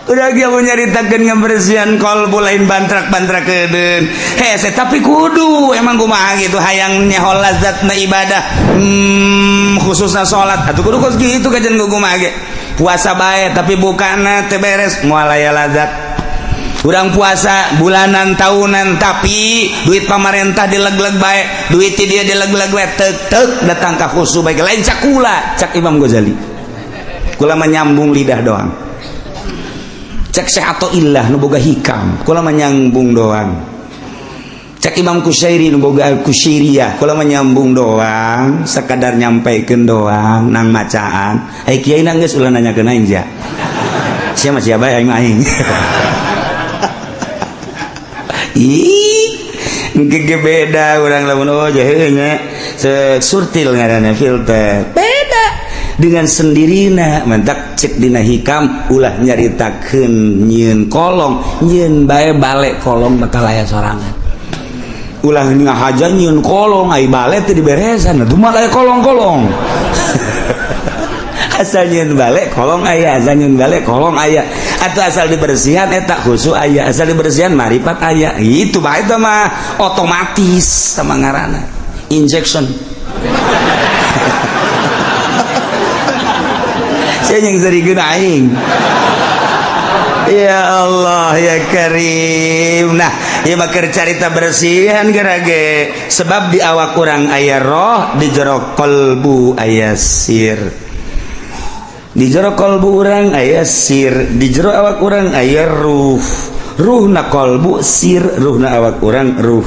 udah dia nyaritakeun ngabersihan kolbu lain bantrak-bantrakeun hese tapi kudu emang kumaha gitu hayang nyahol lazatna ibadah khususna salat atuh kudu kos gitu kajen kumaha ge puasa bae tapi bukana teu beres moal aya lazat urang puasa bulanan tahunan tapi duit pamarentah dileg-leg bae duit ti dia dileg-leg bae teuk datang ka khusu bae lain cak kula cak Imam Ghazali kula mah nyambung lidah doang cek Syekh Athaillah nu boga hikam kula mah nyambung doang cek Imam Kusyairi nu boga Kusyairiyah kula mah nyambung doang sekadar nyampaikeun doang nang macaan ai kiai na geus ulah nanyakeun aing ja sia mah sia bae aing ih engke beda urang lamun oh jaheuh nya surtil ngaranna filter beda dengan sendirina mentak cek dina hikam ulah nyaritakeun nyieun kolong nyieun bae bale kolong bakal aya sorangan ulah ngahaja nyieun kolong ai bale teu diberesan atuh mah aya kolong-kolong asal nyieun bale kolong aya asal nyieun bale kolong aya atuh asal dibersihan eta khusu aya asal dibersihan marifat aya itu mah eta mah otomatis sama ngaranna injection saya yang serikeun aing ya Allah ya Karim nah ieu mah keur carita bersihan gerage sebab di awak urang aya roh di jero qalbu aya sir di jero qalbu urang aya sir di jero awak urang aya ruhna qalbu sir ruhna awak urang ruh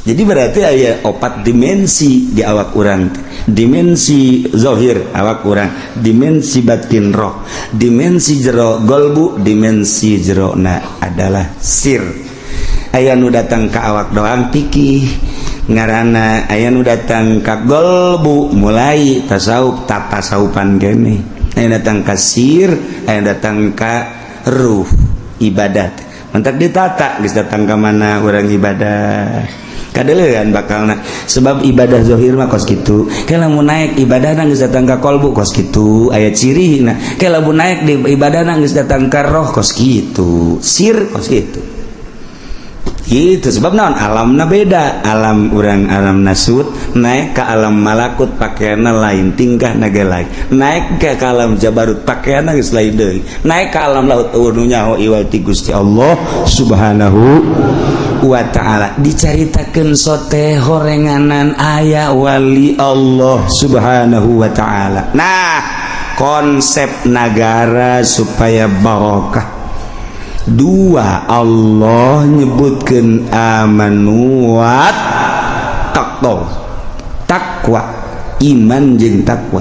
jadi berarti aya 4 dimensi di awak urang dimensi zahir awak urang dimensi batin roh dimensi jero qalbu dimensi jerona adalah sir aya nu datang ka awak doang pikih ngaranna aya nu datang ka qalbu mulai tasawuf tasawufan kene aya datang ka sir aya datang ka ruh ibadat mentak ditata geus datang ka mana urang ibadah kadeulean bakalna sebab ibadah zahir mah kos kitu ke lamun naik ibadahna geus datang ka qalbu kos kitu aya cirina ke lamun naik di ibadahna geus datang ka roh kos kitu sir kos kitu gitu sebab naon alamna beda alam urang alam nasut naik ke alam malakut pakaianna lain tingkah naga lain naik ke alam jabarut pakaianna geus lain deui naik ke alam laut nu nyaho iwal ti Gusti Allah subhanahu wa ta'ala dicaritakeun sote horenganan aya wali Allah subhanahu wa ta'ala nah konsep negara supaya barokah dua Allah nyebutkeun amanu wa takwa iman jeung takwa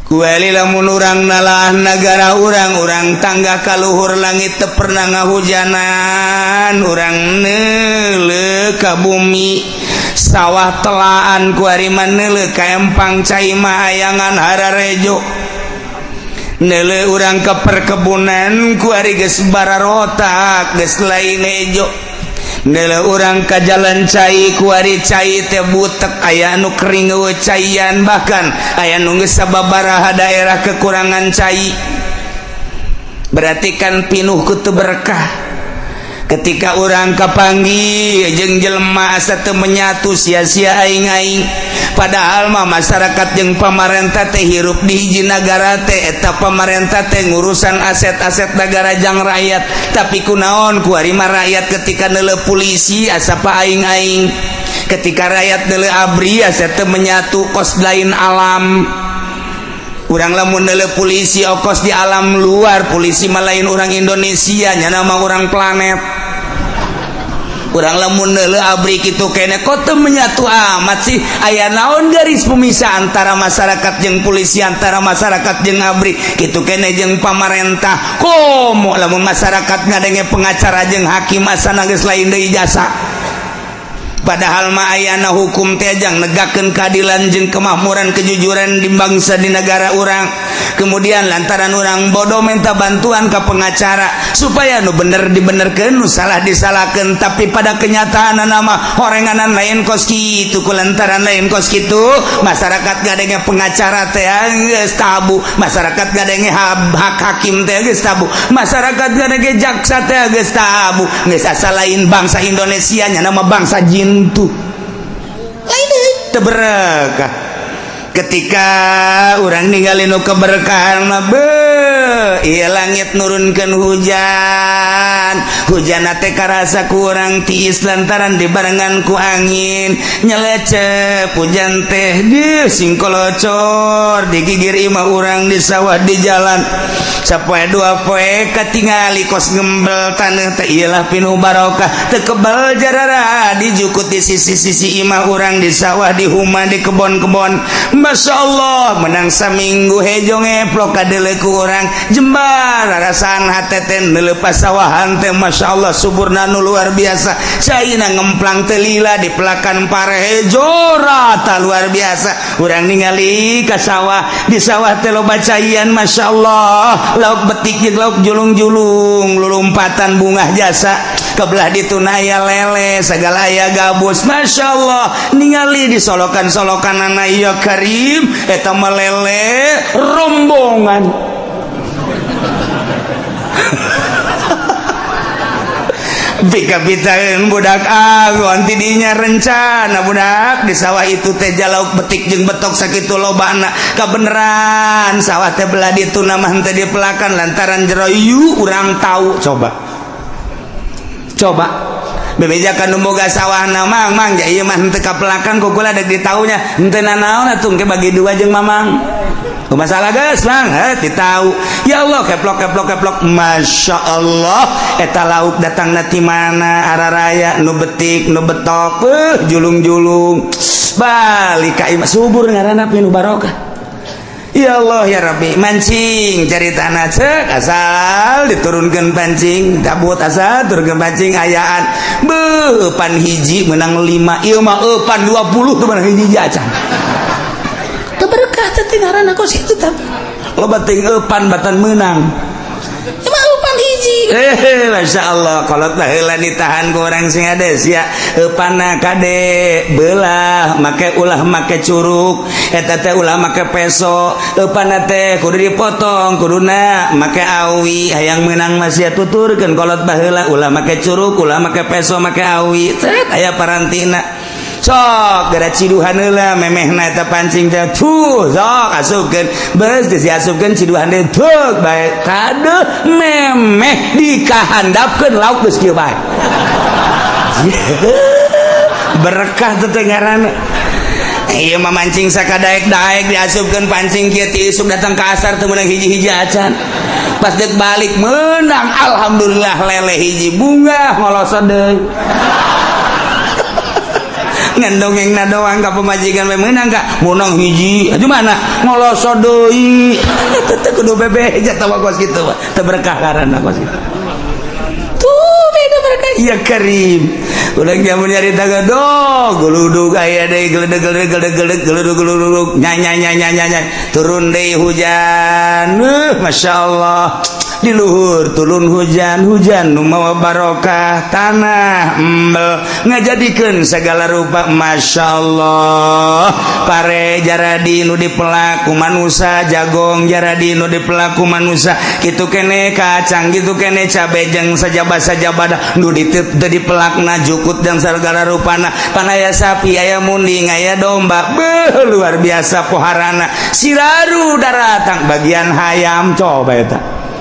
kuali lamun urang nalah negara urang tangga kaluhur langit teu pernah ngahujanan urang neuleuh ka bumi sawah telaan kuari mah neuleuh ka empang cai mah ayangan hararejo neuleuh urang ke perkebunan kuari geus bararotak geus lain hejo neuleuh urang ka jalan cai kuari cai teh butek aya anu kering eueuh caian bahkan aya nu geus sababaraha daerah kekurangan cai berarti kan pinuh ku teu berkah ketika urang kapanggih jeung jelema asa teu menyatu sia-sia aing-aing padahal mah masyarakat jeung pamarentah teh hirup di hiji nagara teh eta pamarentah teh ngurusan aset-aset negara jang rakyat tapi kunaon kuari mah rakyat ketika neuleuh polisi asa pa aing-aing ketika rakyat neuleuh abri asa teu menyatu kos lain alam urang lamun neuleuh polisi okos di alam luar polisi mah lain urang Indonesia nya nama urang planet urang lamun neuleuh abri kitu kene kok teu menyatu amat sih aya naon garis pemisah antara masyarakat jeung polisi antara masyarakat jeung abri kitu kene jeung pamarentah komo lamun masyarakat ngadenge pengacara jeung hakim asana geus lain deui jasa padahal mah ayana hukum tejang negakeun keadilan jeung kemakmuran kejujuran di bangsa di negara urang. Kemudian lantaran urang bodoh minta bantuan ke pengacara supaya nu bener dibenerkeun, nu salah disalahkeun, tapi pada kenyataan nama horenganan lain kos kitu. Kulantaran lain kos kitu masyarakat gadenge pengacara teh geus tabu, masyarakat gadenge hak hakim teh geus tabu, masyarakat gadenge jaksa teh geus tabu. Geus asa lain bangsa Indonesia nya nama bangsa jin tuh lain teu berkah. Ketika urang ningali nu keberkahan mah ieu langit nurunkeun hujan, hujan teh karasa ku urang tiis lantaran dibarengan ku angin nyelecep. Hujan teh sing kolocor digigir imah urang di sawah di jalan sapoe dua poe katingali kos ngembel taneuh teh iyalah pinuh barokah teu kebal jarara dijukut di sisi-sisi imah urang di sawah di huma di kebon-kebon. Masya Allah menang saminggu hejo ngeplok kadele ku urang jembar rarasaan hateten nelepas sawahan teh Masya Allah suburna nu luar biasa. Caina ngemplang telila di pelakan pare hejo rata luar biasa. Urang ningali ka sawah di sawah teh loba caian Masya Allah, lauk betik jeung lauk julung-julung, lulumpatan bunga jasa kebelah ditu aya lele segala aya gabus. Masya Allah ningali di solokan-solokan anak iya Karim eta melele rombongan pika-pitaeun budak agon tidinya rencana budak di sawah itu teh jalauk betik jeung betok sakitu lobana kabeneran sawah teh belah ditu namah teh dipelakan lantaran jero yu urang tahu. Coba bebejakan nu boga sawahna mang ja ieu mah teu kapelakan ku kula dek ditaunya henteu nanaon atuh ke bagi dua jeung mamang. Masalah geus mang ditau. Ya Allah keplok Masya Allah eta lauk datangna ti mana araraya nu betik nu betok julung-julung balik ka imah subur ngaranna pinu barokah. Ya Allah ya Rabbi mancing cari tanah cek asal diturunkan pancing kabut asal turunkan pancing ayaan pan hiji menang 5 ieu mah pan 20 tuh menang hiji acan keberkah teh ngaranna kos itu tah loba teuing pan batan menang emang pan hiji Masya Allah kolot baheula ditahan ku urang sing ades ya panna kade belah make ulah make curug eta teh ulah make peso panna teh kudu dipotong kuduna make awi hayang meunang masih tuturkeun kolot baheula ulah make curug ulah make peso make awi tet aya parantina sok gara ciduhan heula memehna eta pancing teh tuh sok asupkeun beus geus diasupkeun ciduhan teh teu bae kadeuh memeh dikahandapkeun lauk geus kieu bae berkah teh ngaranna. Ieu mah mancing sakadaek-daek diasupkeun pancing kieu ti isuk datang ka asar teu meunang hiji-hiji acan pas deuk balik meunang alhamdulillah lele hiji bunga ngolosot deui ngendongengna doang ka pemajikan we meunang ka munang hiji atuh mana ngolosot deui teu kudu bebe jatuh kos kitu teu berkah karana kos kitu tuh beda berkah ya Karim urang jamun nyarita gadog geludug aya deui geludug nya turun deui hujan Masya Allah di luhur turun hujan nu mawa barokah tanah embel ngajadikeun segala rupa. Masya Allah pare jaradi nu dipelaku manusia jagong jaradi nu dipelaku manusia kitu kene kacang kitu kene cabe jeung sajabah-sajabah nu dipelakna jukut dan segala rupana panaya sapi aya munding aya domba luar biasa poharana siraru daratang bagian hayam coba eta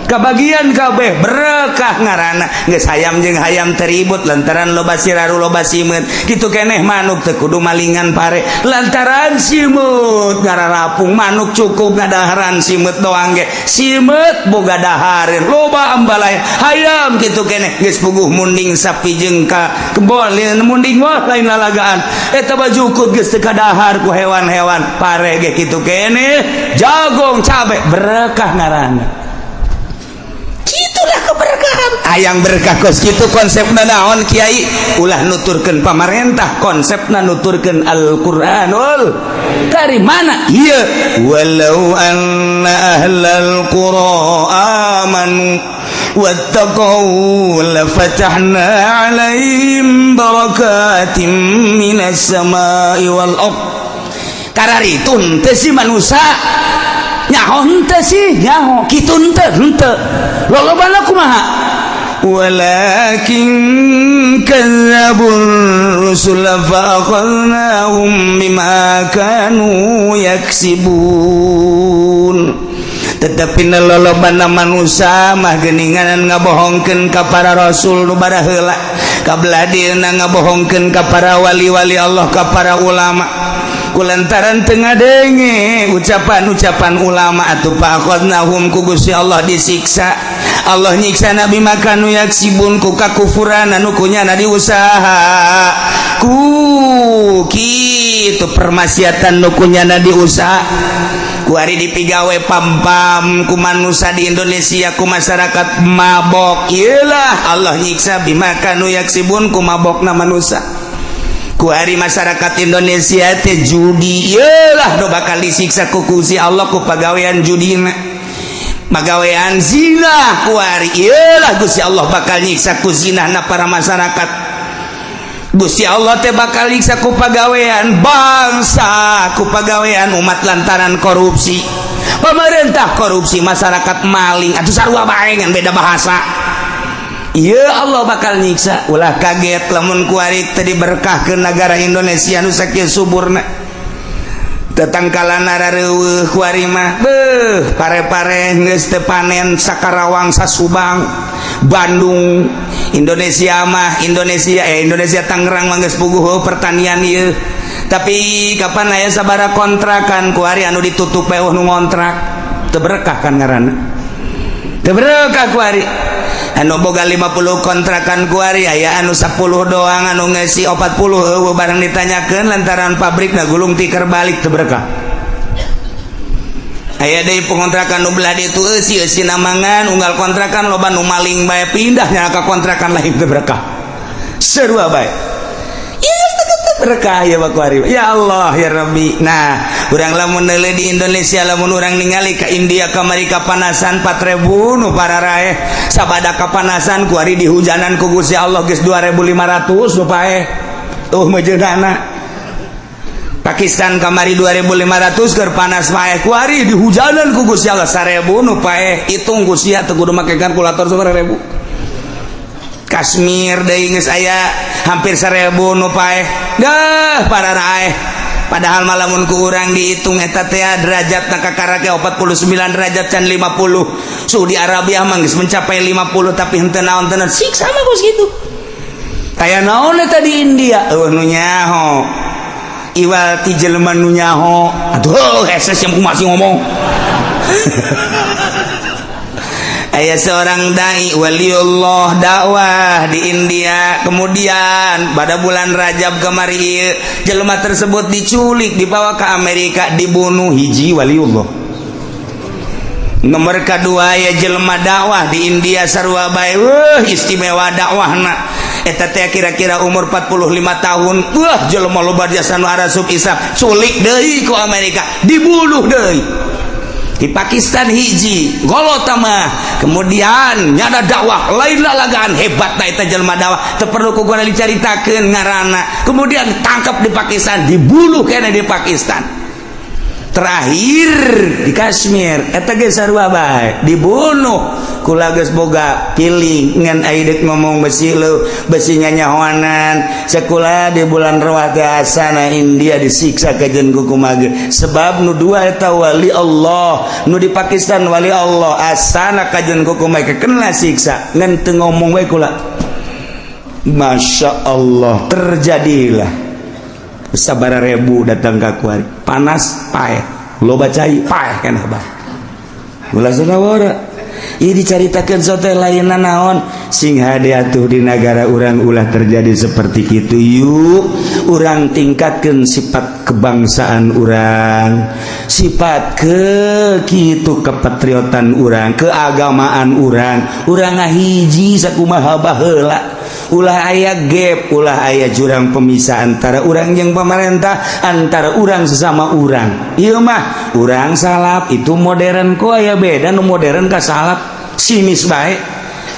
kabagian kabeh berkah ngaranna geus hayam jeung hayam teribut lantaran loba siraru loba simeut kitu keneh manuk teu kudu malingan pare lantaran simeut ngararapung manuk cukup ngadaharan simeut doang ge simeut boga dahareun loba ambalaya hayam kitu keneh geus puguh munding sapi jeung ka kebon munding wah lain lalagaan eta bajukut geus teu kadahar ku hewan-hewan pare ge kitu keneh jagong cabe berkah ngaranna. Itulah keberkahan ayang berkah kos gitu konsepna naon Kiai ulah nuturkeun pamarentah konsepna nuturkeun Al-Qur'anul Karim mana ieu walau anna ahlal qura amanu wattaqau lafatahna 'alaihim barakatim minas samai wal ardh kararitun teh si manusia nyaho henteu sih nyaho kitu henteu lolobana kumaha walakin kadzabur rusul fa akhadnahum bima kanu yaksibun tetapi lolobana manusia mah geuningan ngabohongkeun ka para rasul nu bara heula kabladina ngabohongkeun ka para wali-wali Allah ka para ulama kulantaran tengah denge ucapan-ucapan ulama atuh faqadnahum ku Gusti Allah disiksa Allah nyiksa nabi makanu yaksibun ku kakufuran anu kunyana diusaha ku kitu permaksiatan nu kunyana diusaha ku ari dipigawe pam-pam ku manusia di Indonesia ku masyarakat mabok ieulah Allah nyiksa bimakanu yaksibun ku mabokna manusia ku hari masyarakat Indonesia teh judi iyalah do bakal disiksa ku Gusti Allah ku pagawean judina pagawean zina ku hari iyalah Gusti Allah bakal nyiksa ku zinahna para masyarakat Gusti Allah teh bakal nyiksa ku pagawean bangsa ku pagawean umat lantaran korupsi pemerintah korupsi masyarakat maling atuh sarua bae ngan beda bahasa iya Allah bakal nyiksa ulah kaget lamun kuari tadi berkah ke negara Indonesia nu sakieu suburna tetangkalana rareueuh kuari mah beuh pare-pare geus teu panen sakarawang sasubang Bandung Indonesia mah Indonesia Tangerang mah geus puguh pertanian ieu tapi kapan aya sabaraha kontrakan kuari anu ditutup we nu ngontrak teu berkah kan ngaranna teu berkah kuari anu boga 50 kontrakan kuari aya anu 10 doang anu ngesi 40 eueuh barang ditanyakeun lantaran pabrikna gulung tikar balik teu berkah aya deui pengontrakan nu belah ditu eusi namangan unggal kontrakan loba nu maling bae pindah nya ka kontrakan lain teu berkah sarua bae berkah ya bakuari ya Allah ya Rabbi. Nah urang lamun neuleuh di Indonesia lamun urang ningali ka India kamari kapanasan 4.000 nu para rae sabada kapanasan kuari dihujanan ku Gusti Allah geus 2.500 nu paeh tuh mejeunana Pakistan kamari 2.500 keur panas paeh kuari dihujanan ku Gusti Allah 1.000 nu paeh hitung Gusti teu kudu make kalkulator 1.000 Kashmir deui geus aya hampir 1.000 nu paeh dah para raeh padahal malamun ku urang dihitung eta teh derajatna kakarake 49 derajat can 50 Saudi Arabia mah geus mencapai 50 tapi henteu naon teu siksa mah geus kitu aya naon eta di India nu nyaho iwal ti jelema nu nyaho atuh eses yang masih ngomong aya seorang dai waliullah dakwah di India kemudian pada bulan Rajab kemarin jelema tersebut diculik dibawa ke Amerika dibunuh hiji waliullah nomor kedua ya jelema dakwah di India sarua bae istimewa dakwahna eta teh kira-kira umur 45 tahun jelema loba jasa nu arasub isap culik deui ku Amerika dibunuh deui di Pakistan hiji golota mah kemudian nyada dakwah lain lalagaan hebat eta jelema dakwah teu perlu ku gua dicaritakeun ngaranna kemudian tangkap di Pakistan dibunuh kene di Pakistan terakhir di Kashmir eta ge sarua bae dibunuh kula geus boga piling ngan aidek ngomong besi lu besi nyanyahoanan sakula di bulan Ramadhan India disiksa kajeun ku kumaha sebab nu dua eta wali Allah nu di Pakistan wali Allah asana kajeun ku kumaha kena siksa ngan teu ngomong we kula Masya Allah terjadilah sabaraha ribu datang ka kuari panas paeh loba cai paeh kana bah ulah sadawara diceritakan sote lain naon sing hade atuh di negara urang ulah terjadi seperti itu yuk urang tingkatkan sifat kebangsaan urang sifat kitu kepatriotan urang keagamaan urang ngahiji sakumaha baheula ulah aya gap ulah aya jurang pemisah antara urang jeung pemerintah antara urang sesama urang ieu mah urang salap itu modern ku aya beda nu modern ka salap sinis bae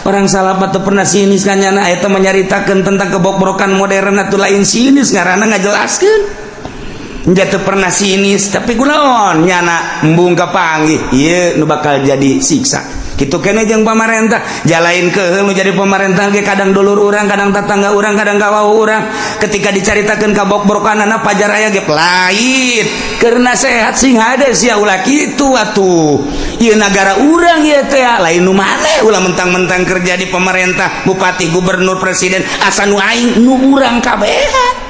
orang salap atau pernah sinis kan nyana eta menyaritakeun tentang kebobrokan modern atuh lain sinis ngaranna ngajelaskeun jatuh pernah sinis tapi kunaon nyana embung kapanggih ieu nu bakal jadi siksa kitu kene jeung pamarentah jalain keheul nu jadi pamarentah ge kadang dulur urang kadang tetangga urang kadang kawau urang ketika dicaritakeun kabobrokanana pajar aya ge lain karena sehat sing hade sia ulah kitu atuh ieu negara urang ieu teh lain nu maneh ulah mentang-mentang kerja di pemerintah bupati gubernur presiden asa nu aing nu urang kabehan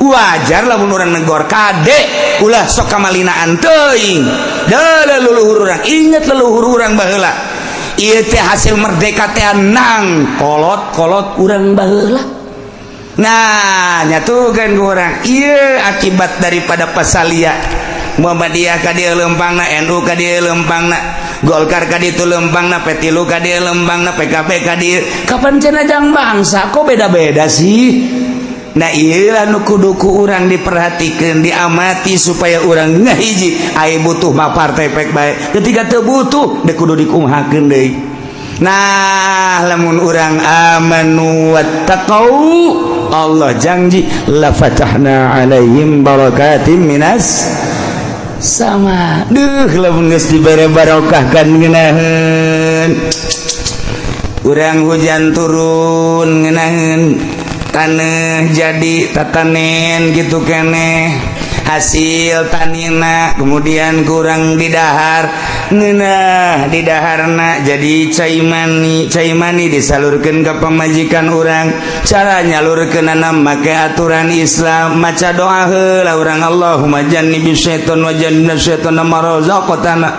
wajar lamun urang negor kade ulah sok kamalinaan teuing da leluhur urang inget leluhur urang baheula ieu teh hasil merdeka teh nang kolot urang baheula nah nyatukeun ku urang ieu akibat daripada pasalia Muhammadiyah ka dieu leumpangna NU ka dieu leumpangna Golkar ka ditu leumpangna P3 ka dieu leumpangna PKB ka dieu kapan cenah jang bangsa kok beda-beda sih. Nah iyalah nu kudu ku urang diperhatikeun diamati supaya urang ngahiji aya butuh mah partai pek bae ketika teu butuh deuk kudu dikumahakeun deui. Nah lamun urang amanu wattaqau Allah janji la fatahna alaihim barakatim minas sama lamun geus dibere barokah kan ngeunaheun urang hujan turun ngeunaheun tanah jadi tatanen gitu kene hasil tanina kemudian kurang didahar ngeunah didaharna jadi cai mani disalurkeun ka pamajikan urang cara nyalurkeunana make aturan Islam maca doa heula urang Allahumma jannibi syaiton wa jannibna syaitana ma razaqtana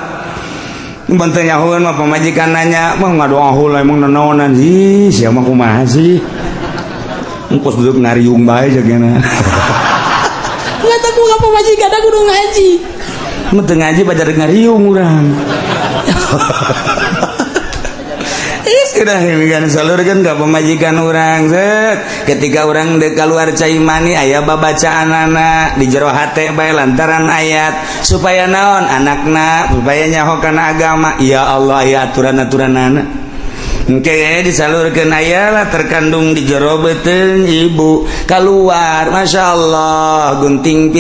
banteu nyahoeun mah pamajikan nanya mah ngadoa heula emang nanaonan sih sia mah kumaha sih engkos duduk ngariung bae jagana nggak tahu apa majikan aku udah ngaji menteng ngaji pacar ngariung urang sudah demikian salurkeun ka pamajikan urang ketika urang dek keluar cai mani aya babacaanana di jero hate bae lantaran ayat supaya naon anakna supaya nyaho kana agama ya Allah aya aturan-aturanana engke disalurkeun ayalah terkandung di jero beuteung ibu keluar masyaallah gunting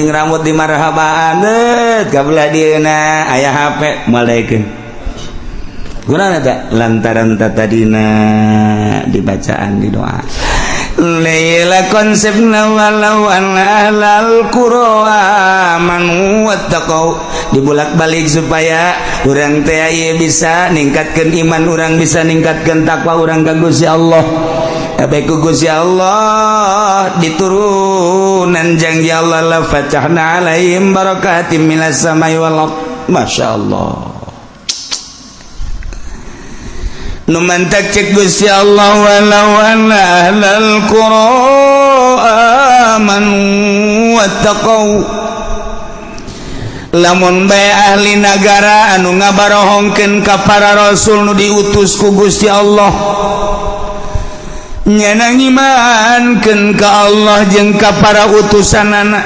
rambut di marhabaan kabelah dieuna aya HP malaikeun kunaon eta lantaran tadina dibacaan di doa Laila konsepna walau ahlal qura amanu wattaqau dibulak-balik supaya urang teh aya bisa ningkatkeun iman urang bisa ningkatkeun takwa urang ka Gusti Allah abe ku Gusti Allah diturunan janji Allah la fatahna alaihim barakatim minas samai wal ardh masyaallah numantak cek Gusti Allah walau anna ahlal qura amanu wattaqau lamun bae ahli nagara anu ngabarohongkeun ka para rasul nu diutus ku Gusti Allah nyana ngimankeun ka Allah jeung ka para utusanana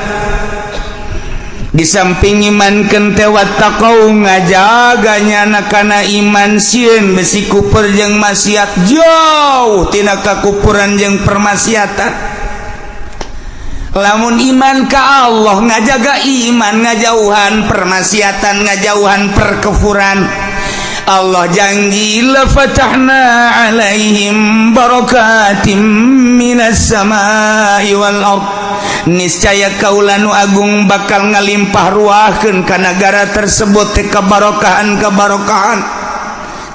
di samping imankeun teh wattaqau ngajaganya kana iman sieun besi kupur jeung maksiat jauh tina kakupuran jeung permaksiatan lamun iman ka Allah ngajaga iman ngajauhan permaksiatan ngajauhan perkufuran Allah janji la fatahna alaihim barakatim minas samai wal ardh niscaya kaula nu agung bakal ngalimpah ruahkeun ka negara tersebut teh kabarokahan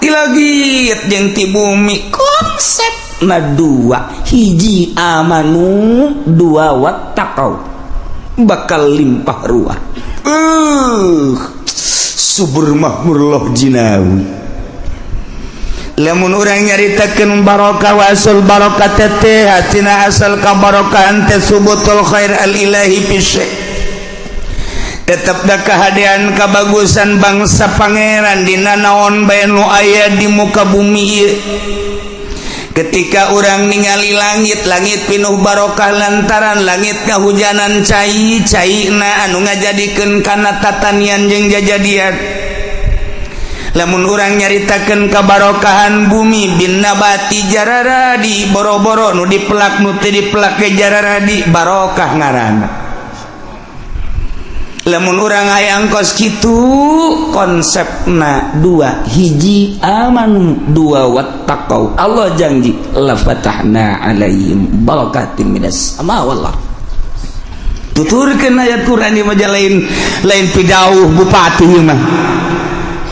tilagit jeung ti bumi konsep na dua hiji amanu dua wattaqau bakal limpah ruah subur mahmurloh jinawi. Lamun urang nyaritakeun barokah wasul barokah teh hatina asal ka barokah ante subutul khair al ilahi fisy. Tetep da kahadean kabagusan bangsa pangeran dina naon bae nu aya di muka bumi ieu. Ketika orang ningali langit pinuh barokah lantaran langit kahujanan cai-caina anu ngajadikeun kana tatanian jeung jajadian. Lamun urang nyaritakeun kabarokahan bumi bin nabati jararadi boro-boro nu dipelak nu teu dipelak ke jararadi barokah ngaranna. Lamun urang hayang kos kitu konsepna dua, hiji aman, dua wattaqau. Allah janji la fatahna alaihim barakatim minas sama wallah. Tuturkeun ayat Quran ieu mah lain pidauh bupati ieu mah.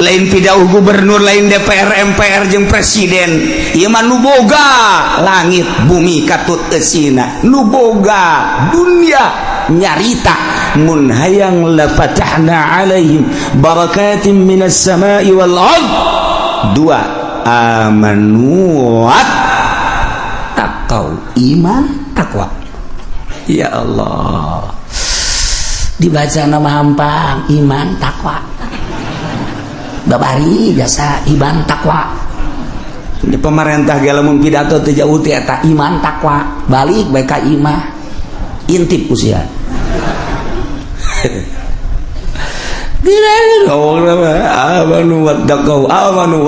Lain pidauh gubernur, lain DPR, MPR jeung presiden. Ieu mah nu boga langit bumi katut eusina, nu boga dunia nyarita mun hayang la fatahna alaihim barakatim minas samai wal ard. Dua, amanu wat taqau, iman takwa. Ya Allah, dibaca nama hampang iman takwa. Babari jasa iman takwa. Di pemerintah ge lamun pidato teu jauh teh eta iman takwa, balik bae ka imah. Intip usia. Amanu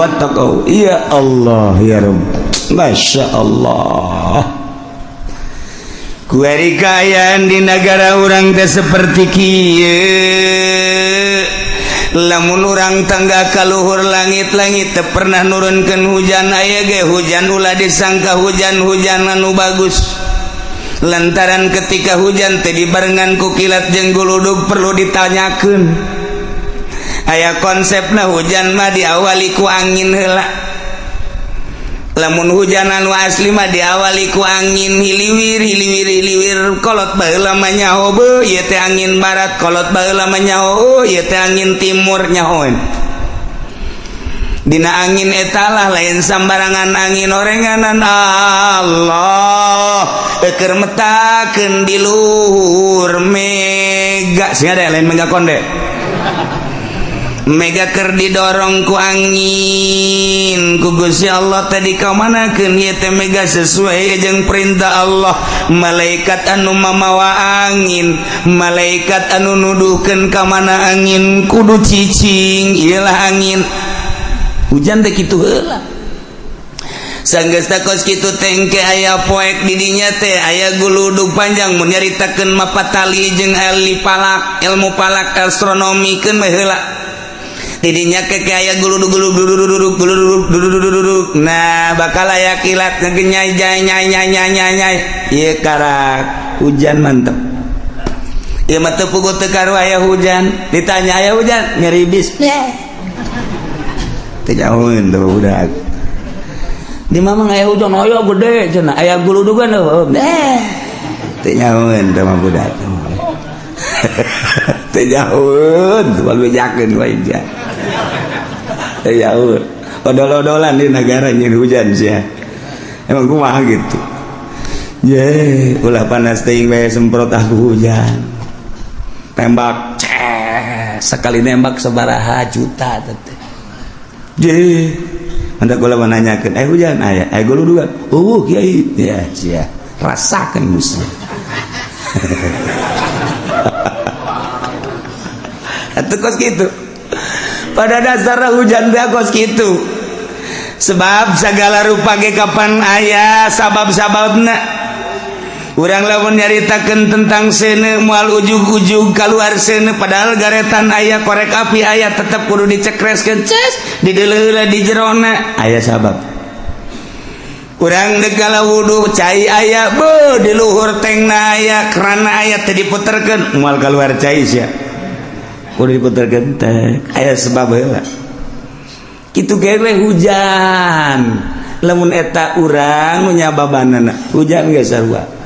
wattaqau. Ya Allah ya Rabb. Masya Allah. Kuari kayaan di negara orang teh seperti kieu. Lamun urang tangga kaluhur langit-langit teu pernah nurunkeun hujan aya ge hujan ulah disangka hujan-hujan anu bagus. Lantaran ketika hujan teh dibarengan ku kilat jeung guludug perlu ditanyakeun. Aya konsepna hujan mah diawali ku angin heula. Lamun hujan anu asli mah diawali ku angin hiliwir kolot baheula mah nyaho beuh ieu teh angin barat, kolot baheula mah nyaho ieu teh angin timur nyahoeun. Dina angin etalah lain sambarangan angin orenganan Allah keur metakeun di luhur mega sia ada lain mega konde. Mega keur didorong ku angin ku Gusti Allah tadi ka manakeun ieu teh mega sesuai jeung perintah Allah. Malaikat anu mamawa angin, malaikat anu nuduhkeun ka mana angin kudu cicing, ieulah angin. Hujan teh kitu heula. Sanggeus takos kitu teh engke aya poek di dinya teh aya guludug panjang mun nyaritakeun mapatali jeung ahli palak, ilmu palak astronomi keun mah heula. Didinya ke aya guludug. Nah bakal aya kilat ngenyai nyai. Ieu karak hujan mantep. Ieu mah teu puguh teu karu aya hujan. Ditanya aya hujan ngeribis. Teu nyahoeun teh budak. Di mamang aya hujan aya gede cenah aya guludugan eueuh. Teu nyahoeun teh mah budak. Teu nyahoeun balu jakeun wae ja. Ya odol-odolan di negara nyin hujan sia. Emang kumaha gitu. Ulah panas teuing bae semprot aku hujan. Tembak sekali nembak sabaraha juta teh. Hendak kula menanyakeun, hujan aya, guludugan. Kiai. Ya sia, rasakeun muslim. Atuh kos kitu. Pada dasarnya hujan teh kos kitu. Sebab segala rupa ge kapan aya sabab-sababna. Urang lamun nyaritakeun tentang seuneu moal ujug-ujug kaluar seuneu padahal garetan aya korek api aya tetep kudu dicekreskeun ces dideuleuh di jerona aya sabab. Urang degala wudu cai aya beuh di luhur tengna aya kerana aya teh diputerkeun moal kaluar cai sia. Kudu diputerkeun teh aya sebab heula. Kitu ge hujan. Lamun eta urang nu nyababanana hujan ge sarua.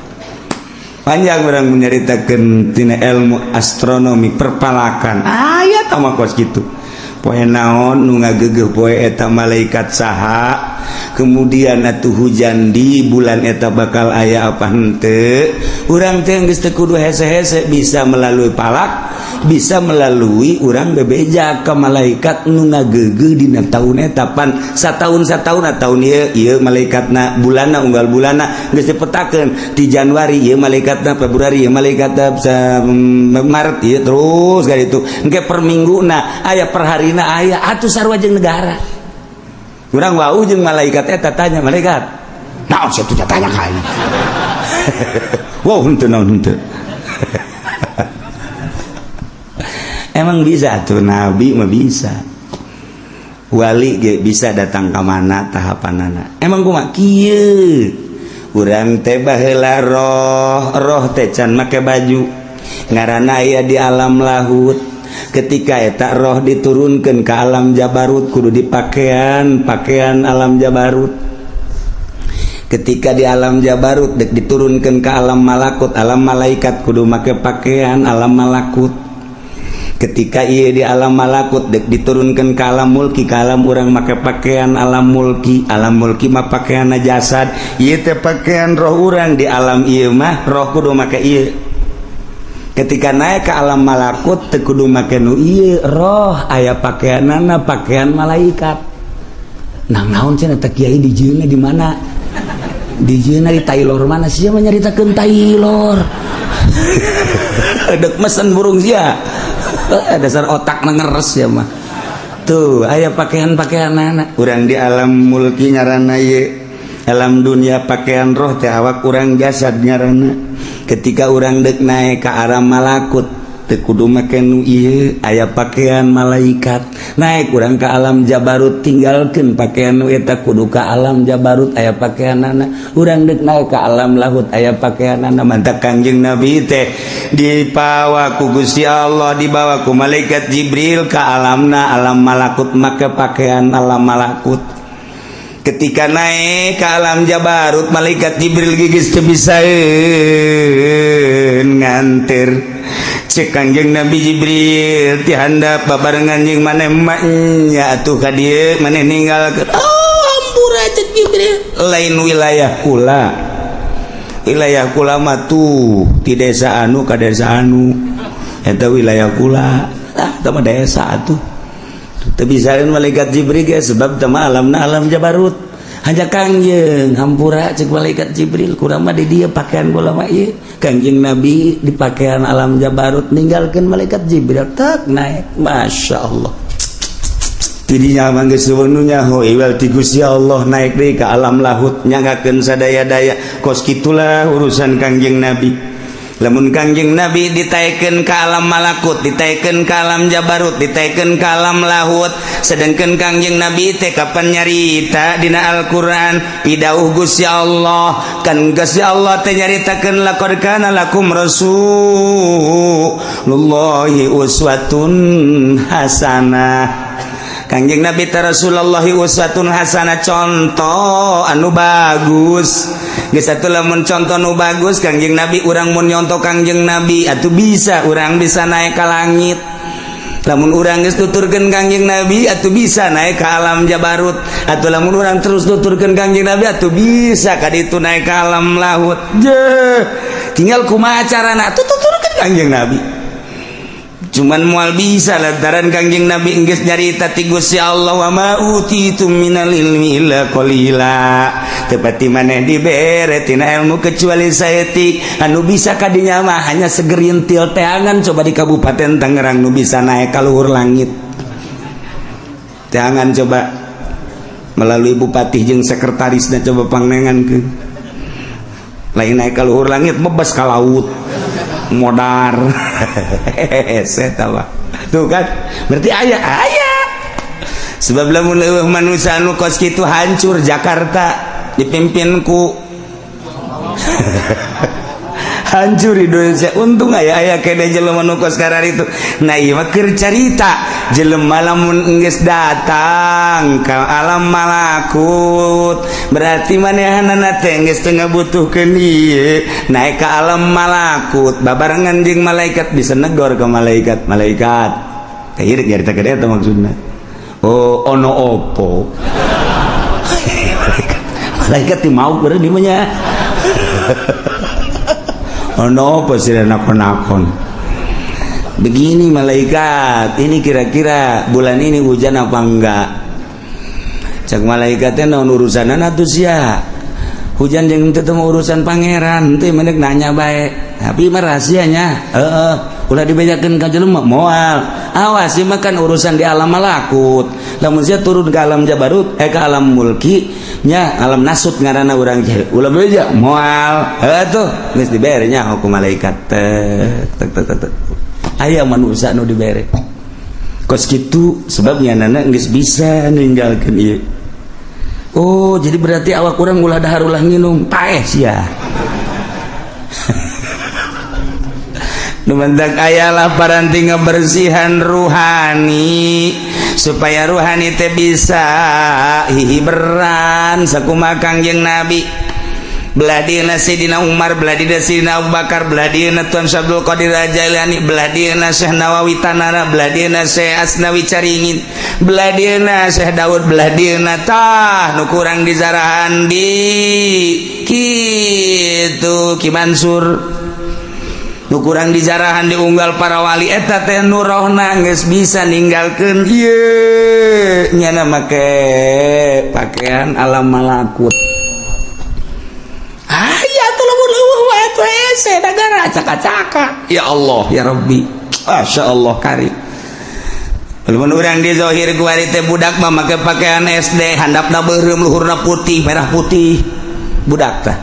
Panjang orang menyaritakeun tina ilmu astronomi perpalakan aya tama kos kitu. poe naon nu ngagegeh poe eta malaikat saha, kemudian atuh hujan di bulan eta bakal aya apa henteu, urang teh geus teu kudu hese-hese, bisa melalui palak, bisa melalui urang bebeja ka malaikat nu ngagegeh dina taun eta. Pan sataun-sataun taun ieu malaikatna bulanna unggal bulanna geus dipetakeun di Januari ieu malaikatna, Februari ieu malaikatna, Maret ieu terus ka ditu engke per mingguna aya per harina aya atuh sarua jeung negara. Urang wau jeung malaikat eta tanya malaikat naon sih tuh tanya ka ieu. Wow henteu naon henteu. Emang bisa tuh nabi mah bisa, wali ge bisa datang ke mana tahapanana. Emang kumaha kieu urang teh baheula roh teh can make baju ngaranna aya di alam lahut. Ketika eta roh diturunkeun ke alam jabarut kudu dipakaian alam jabarut. Ketika di alam jabarut dek diturunkeun ke alam malakut, alam malaikat kudu make pakaian alam malakut. Ketika ia di alam malakut dek diturunkan ke alam mulki, ke alam urang make pakaian alam mulki mah pakaian jasad, ieu teh pakaian roh urang di alam ieu mah roh kudu make ieu. Ketika naik ke alam malakut teu kudu make nu ieu roh, aya pakaianana pakaian malaikat. Nah naon cenah teh kiai di jieuna di mana? Di jieuna di Taylor mana sih mah nyaritakeun Taylor. Dek mesen burung sia. Dasar otak ngeres ya mah tuh aya pakaian anak urang di alam mulki nyarana ye, alam dunia pakaian roh teh awak urang jasad nyarana. Ketika urang dek naik ke arah malakut teu kudu make nu ieu aya pakaian malaikat. Naik urang ke alam jabarut tinggalkeun pakaian nu eta kudu ka alam jabarut aya pakaianana. Urang dek naik ke alam lahut aya pakaianana. Mantap Kangjeng Nabi teh dibawa ku Gusti Allah, dibawa ku malaikat Jibril ke alamna alam malakut make pakaian alam malakut. Ketika naik ke alam jabarut malaikat Jibril gigis teu bisa nganter. Cek Kangjeng Nabi Jibril ti handap babarengan jeung maneh emaknya atuh ka dieu maneh ninggalkeun. Oh ampura cek Jibril, lain wilayah kula mah tuh ti desa anu ka desa anu eta wilayah kula tah mah desa atuh teu bisaeun malaikat Jibril ge sebab teh mah alamna alam jabarut. Hanya Kangjeng hampura cek malaikat Jibril kurang mah di dieu pakaian kula mah ieu. Kangjeng Nabi di pakaian alam jabarut ninggalkeun malaikat Jibril tak naik. Masya Allah. Tidinya mah geus seuneunya hoiwal ti Gusti Allah naik deui ka alam lahut nyanggakeun sadaya-daya. Kos kitulah urusan Kangjeng Nabi. Lamun Kangjeng Nabi ditaikeun ka alam malakut, ditaikeun ka alam jabarut, ditaikeun ka alam lahut, sedengkeun Kangjeng Nabi teh kapan nyarita dina Al-Qur'an pidauh Gusti Allah, kan Gusti Allah teh nyaritakeun laqad kana lakum rasulullahi uswatun hasanah. Kangjeng Nabi ta Rasulullahi uswatun hasanah, contoh anu bagus. Geus atuh lamun contoh anu bagus Kangjeng Nabi urang mun nyontoh Kangjeng Nabi atuh bisa urang bisa naik ka langit. Lamun urang geus tuturkeun Kangjeng Nabi atuh bisa naik ka alam jabarut. Atuh lamun urang terus tuturkeun Kangjeng Nabi atuh bisa ka ditu naik ka alam lahut. Tinggal kumaha carana atuh tuturkeun Kangjeng Nabi. Cuman moal bisa lantaran Kangjeng Nabi geus nyarita ti Gusti Allah wa ma utitum minal ilmi illa qalila. Teu pati maneh dibere tina ilmu kecuali saeutik anu bisa ka dinya mah hanya segerintil teangan. Coba di Kabupaten Tangerang nu bisa naik ka luhur langit. Teangan coba melalui bupati jeung sekretarisna coba pangnengankeun. Lain naik ka luhur langit bebas ka laut. Modar tuh kan berarti ayah sebab lamun manusia anu kos kitu hancur Jakarta dipimpin ku hancur Indonesia. Untung aya kene jelema nu kos karar itu. Nah ieu mah keur carita jelema lamun geus datang ka alam malakut berarti manehanana teh geus teu ngabutuhkeun ieu naik ka alam malakut babarengan jeung malaikat bisa negor ke malaikat ieu nyarita ke eta maksudna. Oh ono opo. Malaikat ti mau beureun di mah nya. Ono opo sih nakon-nakon. Begini malaikat, ini kira-kira bulan ini hujan apa enggak? Cak malaikatnya naon urusanana tuh sia. Hujan jeung teu mah urusan pangeran, teu menek nanya bae. Tapi mah rahasianya, ulah dibejakeun ka jelema moal. Awas ieu mah kan urusan di alam malakut. Lamun sia turun ke alam jabarut, ke alam mulki, nya alam nasut ngaranna urang teh. Ulah beja moal. Tuh geus dibere nya hukum malaikat. Tek. Aya manusia nu dibere. Kos kitu sebabnya nana geus bisa ninggalkeun ieu. Oh, jadi berarti awak kurang ulah dahar ulah nginum paeh sia. Numantak ayalah paranti ngebersihan ruhani supaya ruhani teh bisa hiberan sakumaha Kangjeng Nabi. Beladina Sayyidina Umar, beladina Sayyidina Abu Bakar, beladina Tuan Abdul Qadir Jailani, beladina Syekh Nawawi Tanara, beladina Syekh Asnawi Caringin, beladina Syekh Daud, beladina tah nu kurang dizarahan di kitu Ki Mansur, nu kurang dizarahan di unggal para wali eta teh nu rohna geus bisa ninggalkeun ieu nya make pakaian alam malakut. Negara acak-acaka. Ya Allah ya Rabbi, Masya Allah karim. Lamun urang di zahir kuari teh budak mah make pakaian SD, handapna beureum, luhurna putih, merah putih. Budak tah.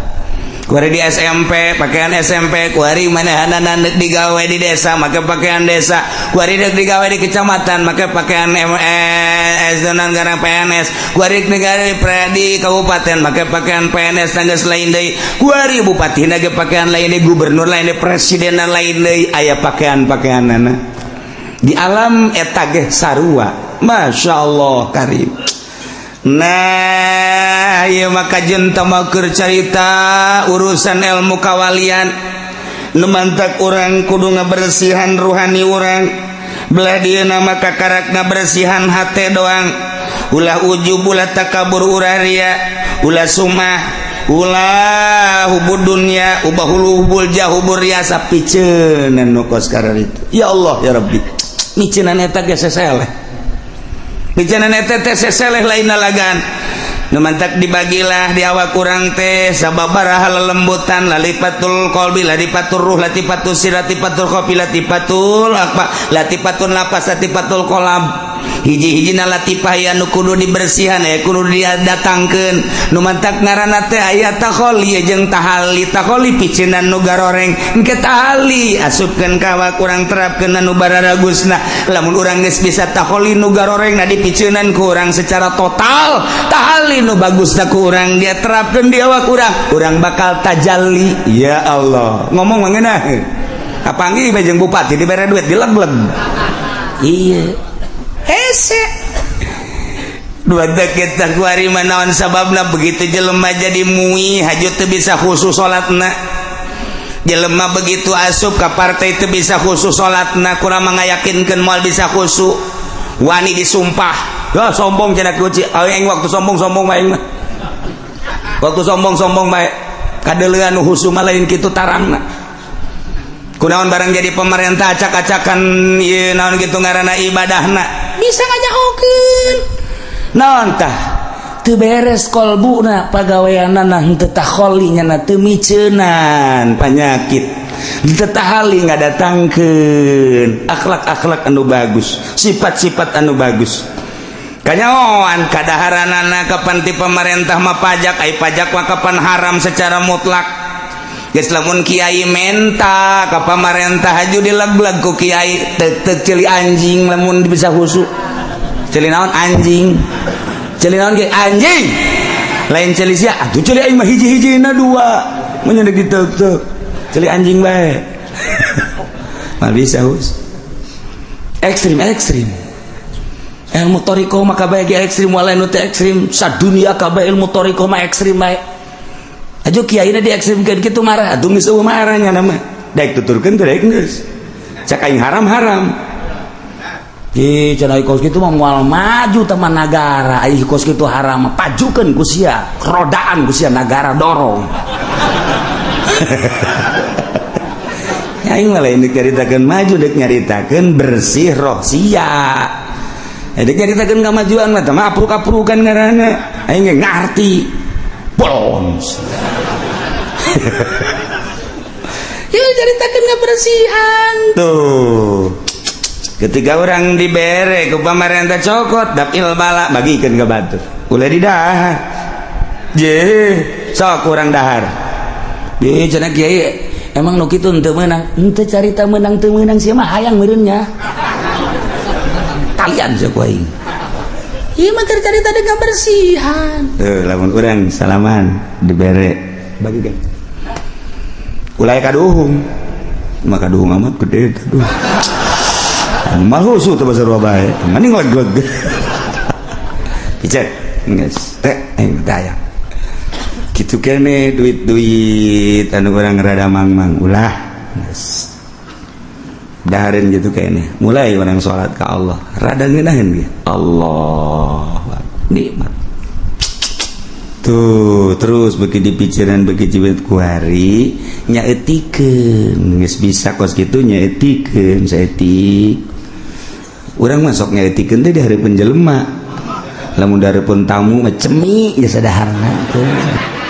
Kuari di SMP, pakaian SMP, kuari manahanana neuk digawe di desa, make pakaian desa. Kuari deuk digawe di kecamatan, make pakaian zonan garang PNS. Kuari digawe di kabupaten, make pakaian PNS tanggeus lain deui. Kuari bupati ge pakaian lain deui, gubernur lain deui, presiden lain deui, aya pakaian-pakaianana. Di alam eta ge sarua. Masyaallah karim. Nah, ieu maka jeung tamakur carita urusan ilmu kawalian. Nu mantak urang kudu ngabersihan ruhani urang. Belah dieuna maka karak ngabersihan hate doang. Ulah ujub, ulah takabur, ulah ria, ulah sumah, ulah hubud dunya, ubah hubul jahubur riasa piceunan nu kos kararitu. Ya Allah ya Rabbi. Miceunan eta ge seseleh. Bijanan eta teh seseleh lain nalagan. Nu mantak dibagilah di awak urang teh sababaraha lelembutan, lalipatul qalbi, latifatul ruh, latifatul sir, latifatul qafi, latifatul akba, latifatul nafas, latifatul qalb. Hiji-hijina latifah anu kudu dibersihan kudu didatangkeun. Nu mantak ngaranna teh aya takholi jeung tahali. Takholi piceunan nu garoreng, engke tahali asupkeun ka awak urang terapkeun anu bararagusna. Lamun urang geus bisa takholi nu garorengna dipiceunan ku urang secara total, tahali nu bagusna ku urang dia terapkeun di awak urang bakal tajalli. Ya Allah, ngomong mangeunah. Kapanggih bae jeung bupati dibere duit dileg-leg. Iya. Hese dua kita kuari manaon sababna begitu jelema jadi mui hajut teu bisa khusus salatna. Jelema begitu asup ka partai teu bisa khusus salatna, kurang mangayakinkeun moal bisa khusyuk. Wani disumpah, lah sombong cenah kuci. Aing waktu sombong-sombong bae mah. Waktu sombong-sombong bae kadeuleuan nu khusyuk mah lain kitu tarangna. Kunaon barang jadi pemerintah acak-acakan ieu naon kitu ngaranna ibadahna. Bisa ngajahokeun naon tah teu beres kolbuna pagaweanana henteu takholi nya teu miceunan panyakit henteu tahali ngadatangkeun akhlak-akhlak anu bagus, sifat-sifat anu bagus. Kanyaoan kadaharanana kapan ti pemerintah mah pajak, ai pajak mah kapan haram secara mutlak. Geus lamun kiai menta ka pamarentah haju dileg-leg ku kiai teu celi anjing lamun bisa khusyuk. Celi naon anjing? Celi naon ge anjing? Lain celi sia, atuh celi aing mah hiji-hijina dua. Mun nya kitu teu. Celi anjing bae. Mal bisa hus. Ekstrim. Ilmu toriko mah kabeh ge ekstrim walain nu teu ekstrim. Sadunia kabeh ilmu toriko mah ekstrim bae. Ajo kiaina diekstrimkeun kitu marah, atuh geus eueuh marahnya nama. Daek tuturkeun teh daek geus. Cak aing haram. cenah kos kitu mah moal maju teman negara, ai kos kitu haram pajukeun ku sia, rodaan ku sia negara dorong. Aing malah ini nyaritakeun maju dek nyaritakeun bersih roh sia. Dek nyaritakeun kamajuan mah tah apruk-aprukan ngaranna. Aing ge ngarti. Bons. Ya nyaritakeun kebersihan tuh. Ketika orang dibere ku pamarentah cokot dapil bala bagikeun ka batur. Ulah di dahar. Je, sok urang dahar. Ye cenah kiai emang nu kitu teu meunang. Henteu carita meunang teu meunang sia mah hayang meureun nya. Kalian jago aing. Ieu mah keur carita deuk kebersihan. Tuh lamun urang salaman dibere bagikeun. Ulah kaduhung. Mah kaduhung amat gede tuh. Malu su tuh bahasa bae, mending leg-leg. Picet, geus teh aing daya. Kitu kene duit-duit anu urang rada mang-mang ulah. Geus. Dahareun gitu kene. Mulai urang salat ka Allah, rada ngeunaheun ge. Allah nikmat. Tuh terus beki dipikiran beki jiwet kuari nyaetikeun geus bisa kos kitu nyaetikeun saeutik. Urang masuk nyaetikeun teh di hareupeun jelema. Lamun dareupeun tamu mah cemi nya sadaharna teh.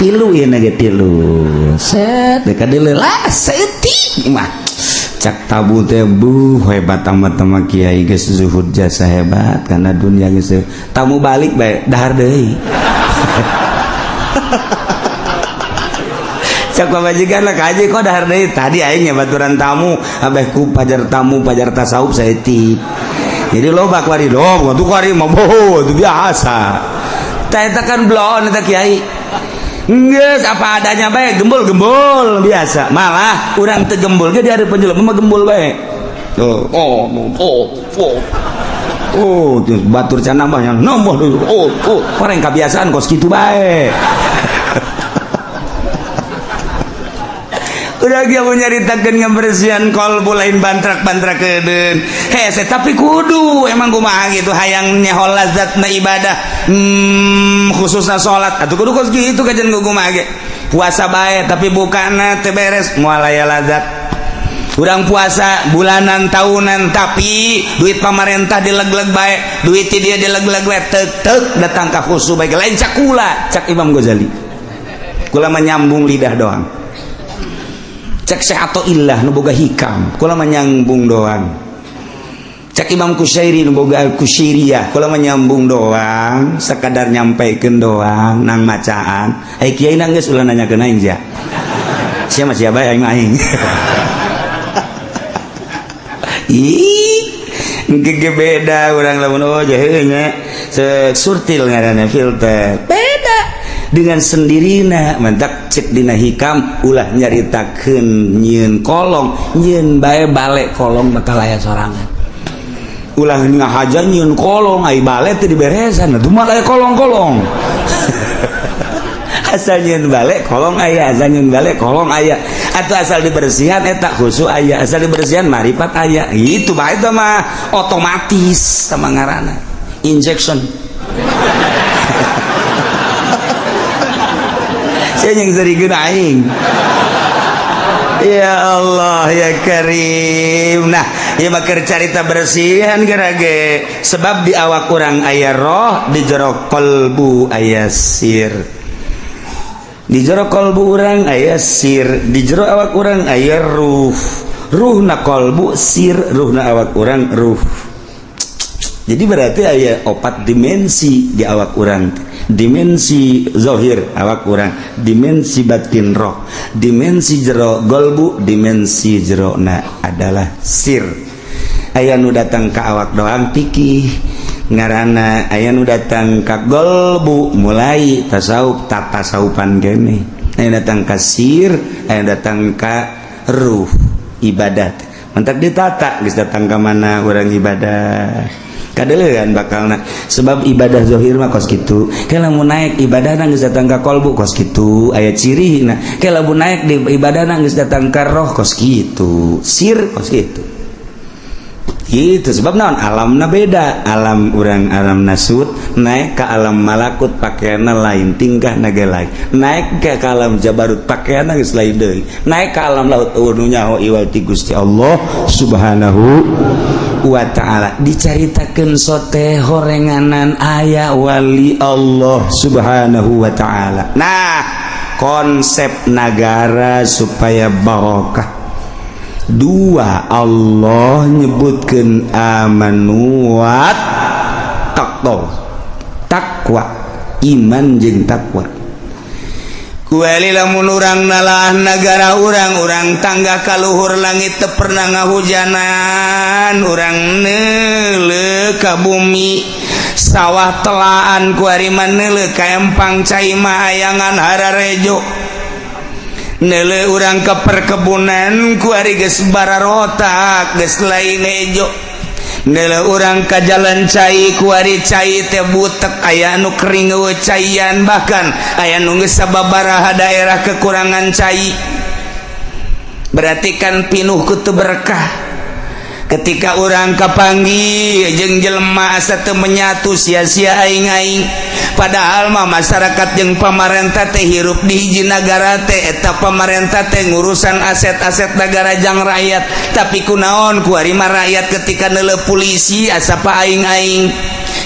Tilu ieu na ge tilu. Set deuk deuleu lah saeutik mah. Cak tabu teh hebat amat mah kiai geus zuhud jasa hebat kana dunya geus tamu balik bae dahar deui. Cak pamajikan lah kaji kok dahar deui tadi aing baturan tamu abeh ku pajar tamu pajar tasawuf saeutik. Jadi loba kuari dong, tuh kuari mah boho itu biasa. Eta kan blon eta kiai. Geus apa adanya bae, gembul-gembul biasa. Malah urang teu gembul ge di hareupeun jelema mah gembul bae. Tuh, batur can nambah yang nambah orang kebiasaan kos kitu bae. Udah dia nyaritakeun ngabersihan kolbu lain bantrak-bantrakeun. Hese tapi kudu emang kumaha gitu hayang nyehol lazatna ibadah khususna salat atuh kudu kos kitu kajen kumaha ge. Puasa bae tapi bukana teu beres moal aya lazat. Urang puasa bulanan tahunan tapi duit pamarentah dileg-leg bae, duit ti dia dileg-leg bae teuk datang ka khusu bae lain cak kula, cak Imam Ghazali. Kula mah nyambung lidah doang. Cek Syekh Athaillah nu boga hikam kula mah nyambung doang. Cek Imam Kusyairi nu boga Kusyairiyah kula mah nyambung doang sekadar nyampaikeun doang nang macaan. Ai kiai na geus ulah nanyakeun aing ja. Sia mah sia bae aing mah aing. Ih engke beda urang lamun heuh nya surtil ngaranna filter. Beda dengan sendirina mentak cek dina hikam ulah nyaritakeun nyieun kolong nyieun bae bale kolong bakal aya sorangan ulah ngahajan nyieun kolong ai bale teu diberesan atuh mah aya kolong-kolong. Asal nyieun bale kolong aya asal nyieun bale kolong aya atuh asal dibersihan eta khusyuk aya asal dibersihan marifat aya itu bae teh mah otomatis sama ngaranna injection. Saya yang serikeun aing. Ya Allah ya Karim. Nah, ieu mah keur carita bersihan gerage sebab di awak urang aya roh, di jero qalbu aya sir. Di jero qalbu urang aya sir, di jero awak urang aya ruh. Ruhna qalbu sir, ruhna awak urang ruh. Jadi berarti aya 4 dimensi di awak urang. Dimensi zahir awak urang, dimensi batin roh, dimensi jero qalbu, dimensi jerona adalah sir. Aya nu datang ka awak doang pikih ngaranna, aya nu datang ka qalbu mulai tasawuf tasawufan kene, aya datang ka sir, aya datang ka ruh ibadat. Mantak ditata geus datang ka mana urang ibadah. Kadeulean bakalna sebab ibadah zahir mah kos kitu ke lamun naik ibadahna geus datang ka qalbu kos kitu aya cirina ke lamun naik di ibadahna geus datang ka roh kos kitu sir kos kitu itu sebab naon alamna beda, alam urang alam nasut naik ke alam malakut pakaianna lain, tingkah naga lain, naik ke alam jabarut pakaianna geus lain deui, naik ke alam laut nu nyaho iwal ti Gusti Allah subhanahu wa ta'ala. Dicaritakeun sote horenganan aya wali Allah subhanahu wa ta'ala. Nah, konsep negara supaya barokah. Dua, Allah nyebutkan amanu wa takwa, iman jeung takwa. Kuali lamun urang nalah negara urang tangga kaluhur langit teu pernah ngahujanan, urang neuleuh ka bumi sawah telaan kuari maneuleuh ka empang cai maayangan hararejo. Nele urang ke perkebunan kuari geus bararotak geus lain hejo. Nele urang ka jalan cai kuari cai teh butek aya anu kering eueuh caian, bahkan aya nu geus sababaraha daerah kekurangan cai. Berarti kan pinuh ku teu berkah. Ketika orang kapanggih jeung jelema asa teu menyatu sia-sia aing-aing, padahal mah masyarakat jeung pamarentah teh hirup di hiji nagara teh eta pamarentah teh ngurusan aset-aset negara jang rakyat. Tapi kunaon kuari mah rakyat ketika neuleuh polisi asa pa aing-aing,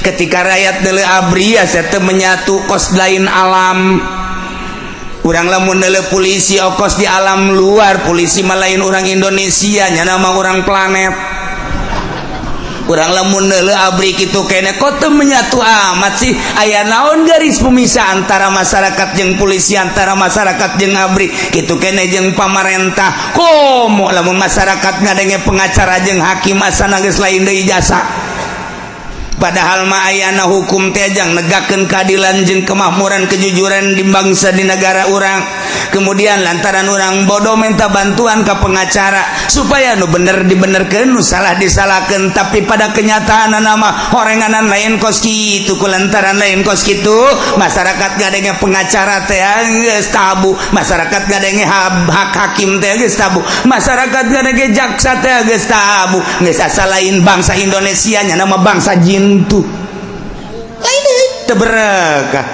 ketika rakyat neuleuh abri asa teu menyatu kos lain alam. Urang lamun neuleuh polisi okos di alam luar, polisi mah lain urang Indonesia nya nama urang planet. Urang lamun neuleuh abri kitu kene kok teu menyatu amat sih, aya naon garis pemisah antara masyarakat jeung polisi, antara masyarakat jeung abri kitu kene jeung pamarentah. Komo lamun masyarakat ngadenge pengacara jeung hakim asana geus lain deui jasa. Padahal mah ayana hukum teh jang negakeun keadilan jeung kemakmuran kejujuran di bangsa di negara urang. Kemudian lantaran urang bodoh minta bantuan ke pengacara supaya nu bener dibenerkeun, nu salah disalahkeun. Tapi pada kenyataan nama horenganan lain kos kitu, kulantaran lain kos kitu masyarakat gadenge pengacara teh geus tabu, masyarakat gadenge hak hakim teh geus tabu, masyarakat gadenge jaksa teh geus tabu. Geus asa lain bangsa Indonesia nya nama bangsa jin tuh lain teu berkah.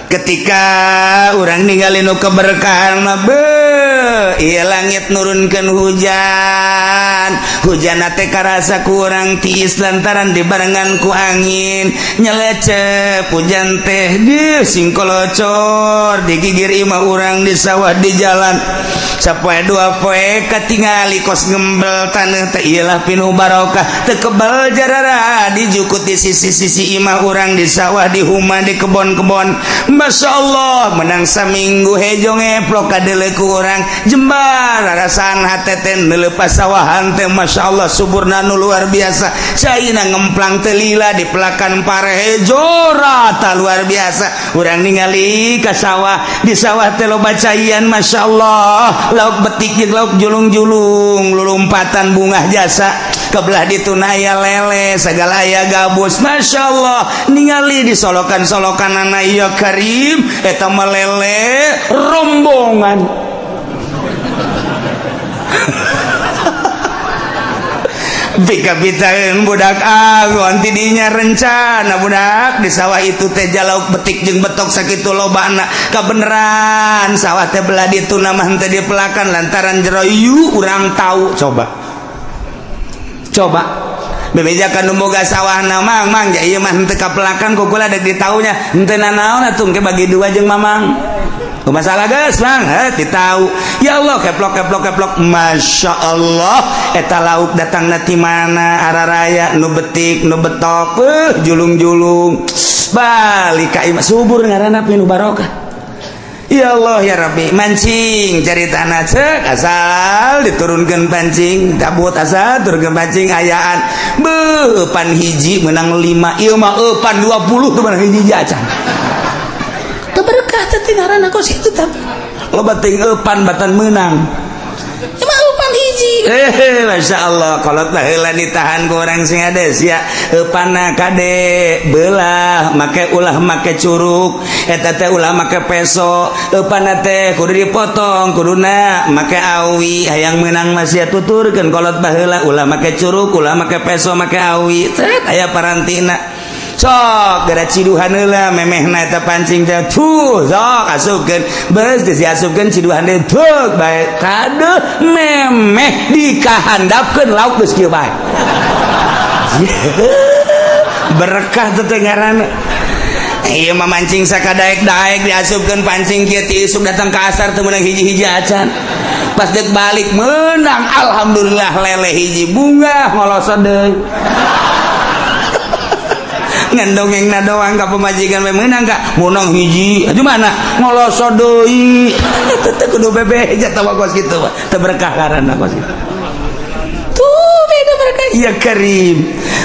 Ketika orang ninggalin nu keberkahan mah ieu langit nurunkeun hujan, hujan teh karasa ku urang tiis lantaran dibarengan ku angin nyelecep. Hujan teh di singkolocor digigir imah urang di sawah di jalan sapoe dua poe katingali kos ngembel taneuh teh ieulah pinuh barokah teu kebal jarara dijukut di sisi-sisi imah urang di sawah di huma di kebon-kebon. Masya Allah menang saminggu hejo ngeplok kadele ku urang jembar rasaan hate teh neuleuh pasawahan teh Masya Allah suburna nu luar biasa. Caina ngemplang teh lila di pelakan pare hejo rata luar biasa. Urang ningali ka sawah, di sawah teh loba caian Masya Allah, lauk betik jeung lauk julung-julung, lulumpatan bunga jasa. Kebelah ditu aya lele sagala aya gabus Masya Allah. Ningali di solokan-solokanana ya Karim eta melele rombongan. Pika-pitaeun budak agon tidinya rencana budak di sawah itu teh jalauk betik jeung betok sakitu lobana. Kabeneran sawah teh belah ditu na mah teh dipelakan lantaran jero yu urang tahu. Coba bebejakan nu boga sawahna mang ja ieu mah henteu kapelakan ku kula dek ditaunya henteu nanaon atuh ke bagi dua jeung mamang. Masalah geus mang ditau. Ya Allah keplok Masya Allah eta lauk datangna ti mana araraya nu betik nu betok julung-julung balik ka imah subur ngaranna pinuh barokah. Ya Allah ya Rabbi mancing caritana ceuk asal diturunkeun pancing dabut asal turunkeun pancing ayaan pan hiji menang 5 ieu mah pan 20 teu menang hiji acan teu berkah teh ngaranna kos kitu tah loba teuing pan batan meunang cuma pan hiji Masya Allah kalau heula ditahan ku orang sing ades ya pana kade belah make ulah make curug eta teh ulah make peso pana teh kudu dipotong kuduna make awi hayang meunang masih tuturkeun kolot baheula ulah make curug ulah make peso make awi tet aya parantina sok gara ciduhan heula memehna eta pancing teh tuh sok asupkeun beus geus diasupkeun ciduhan teh teu bae kade memeh dikahandapkeun lauk geus kieu bae berkah teh ngaranna ieu mah mancing sakadaek-daek diasupkeun pancing kieu ti isuk datang ka asar teu meunang hiji-hiji acan pas deuk balik meunang alhamdulillah lele hiji bunga ngolosot deui ngandongengna doang ka pemajikan we meunang ka munang hiji di mana ngoloso deui teh kudu bebeja tawa kos kitu teh berkah karana kos kitu tuh beda berkah ya karim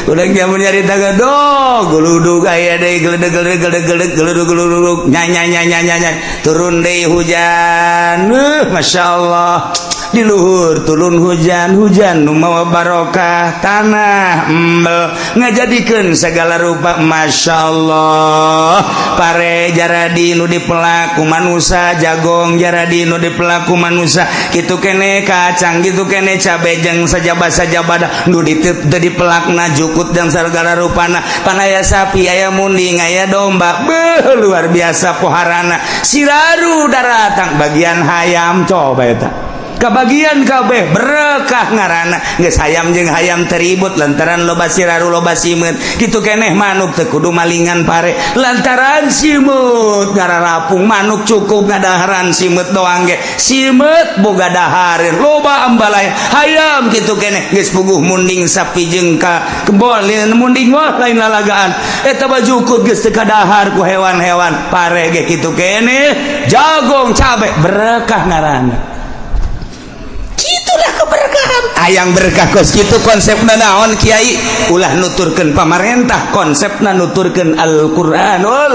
udah jamun nyarita gadog geludug aya deui geludug nya turun deui hujan masyaallah di luhur turun hujan nu mawa barokah tanah embel ngajadikeun segala rupa masyaallah pare jaradi nu dipelak ku manusia jagong jaradi nu dipelak ku manusia kitu kene kacang kitu kene cabe jeung sajabah nu dipelakna jukut dan segala rupana panaya sapi aya munding aya domba beuh luar biasa poharana siraru daratang bagian hayam coba eta kabagian kabeh berkah ngaranna geus hayam jeung hayam teribut lantaran loba siraru loba simut kitu keneh manuk teu kudu malingan pare lantaran simut gararapung manuk cukup ngadaharan simut doang ge simut boga dahareun loba ambalaya hayam kitu keneh geus puguh munding sapi jeung ka kebol munding mah lain lalagaan eta bajukut geus teu kadahar ku hewan-hewan pare ge kitu keneh jagong cabe berkah ngaranna itulah keberkahan hayang berkah kos kitu konsepna naon kiai ulah nuturkeun pamarentah konsepna nuturkeun Al-Qur'anul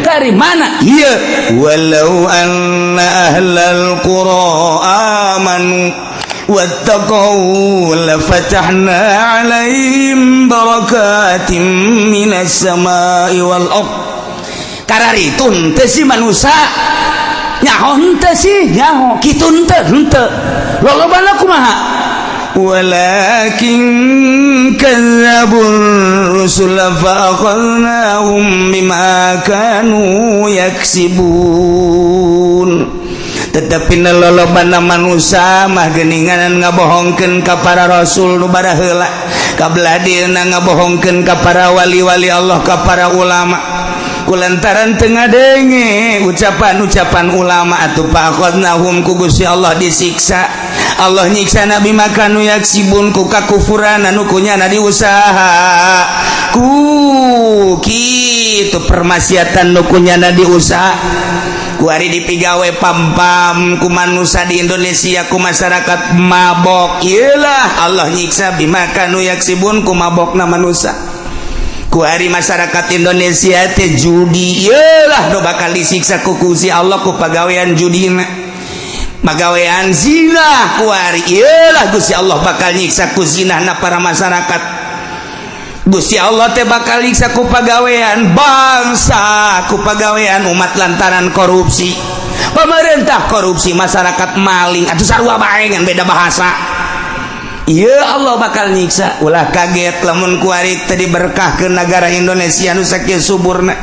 Karim mana ieu walau anna ahlal qura amanu wattaqau lafatahna 'alaihim barakatim minas samai wal ardh kararitun teh si manusia nyaho henteu sih nyaho kitu henteu lolobana kumaha walakin kadzabur rusul fa akhadnahum bima kanu yaksibun tetapi lolobana manusia mah geuningan ngabohongkeun ka para rasul nu bada heula kabladina ngabohongkeun ka para wali-wali Allah ka para ulama kulantaran tengah denge ucapan-ucapan ulama atuh faqadnahum ku Gusti Allah disiksa Allah nyiksa nabi makanu yaksibun ku kakufuran anu kunyana diusaha ku kitu permaksiatan nu kunyana diusaha ku ari dipigawe pam-pam ku manusia di Indonesia ku masyarakat mabok ieulah Allah nyiksa bimakanu yaksibun ku mabokna manusia ku hari masyarakat Indonesia teh judi iyalah nu bakal disiksa ku Gusti Allah ku pagawean judina pagawean zina ku hari iyalah Gusti Allah bakal nyiksa ku zinahna para masyarakat Gusti Allah teh bakal nyiksa ku pagawean bangsa ku pagawean umat lantaran korupsi pemerintah korupsi masyarakat maling atuh sarua bae ngan beda bahasa iya Allah bakal nyiksa ulah kaget lamun kuari tadi berkah ke negara Indonesia nu sakieu suburna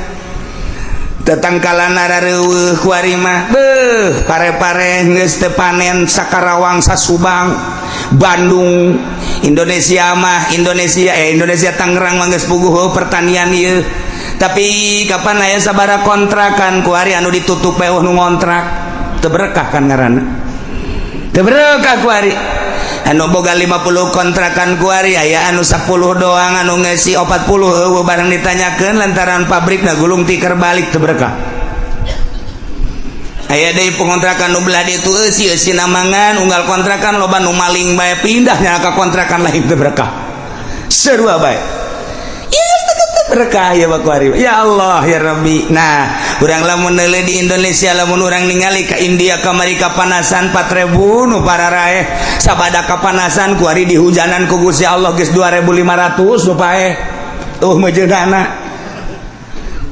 tetangkalana rareueuh kuari mah beuh pare-pare geus teu panen sakarawang sasubang Bandung Indonesia Tangerang mah geus puguh pertanian ieu tapi kapan aya sabaraha kontrakan kuari anu ditutup we nu ngontrak teu berkah kan ngaranna teu berkah kuari anu boga 50 kontrakan kuari aya anu 10 doang anu ngesi 40 eueuh barang ditanyakeun lantaran pabrik da gulung tikar balik teu berkah aya deui pengontrakan nu belah ditu eusi namangan unggal kontrakan loba nu maling bae pindah nya ka kontrakan lain teu berkah sarua bae rekah ya bakuari ya Allah ya Rabbi. Nah urang lamun neuleuh di Indonesia lamun urang ningali ka India ka Amerika panasan 4.000 nu para rae sabada kapanasan ku ari dihujanan ku Gusti Allah geus 2.500 nu pae tuh mejeunana.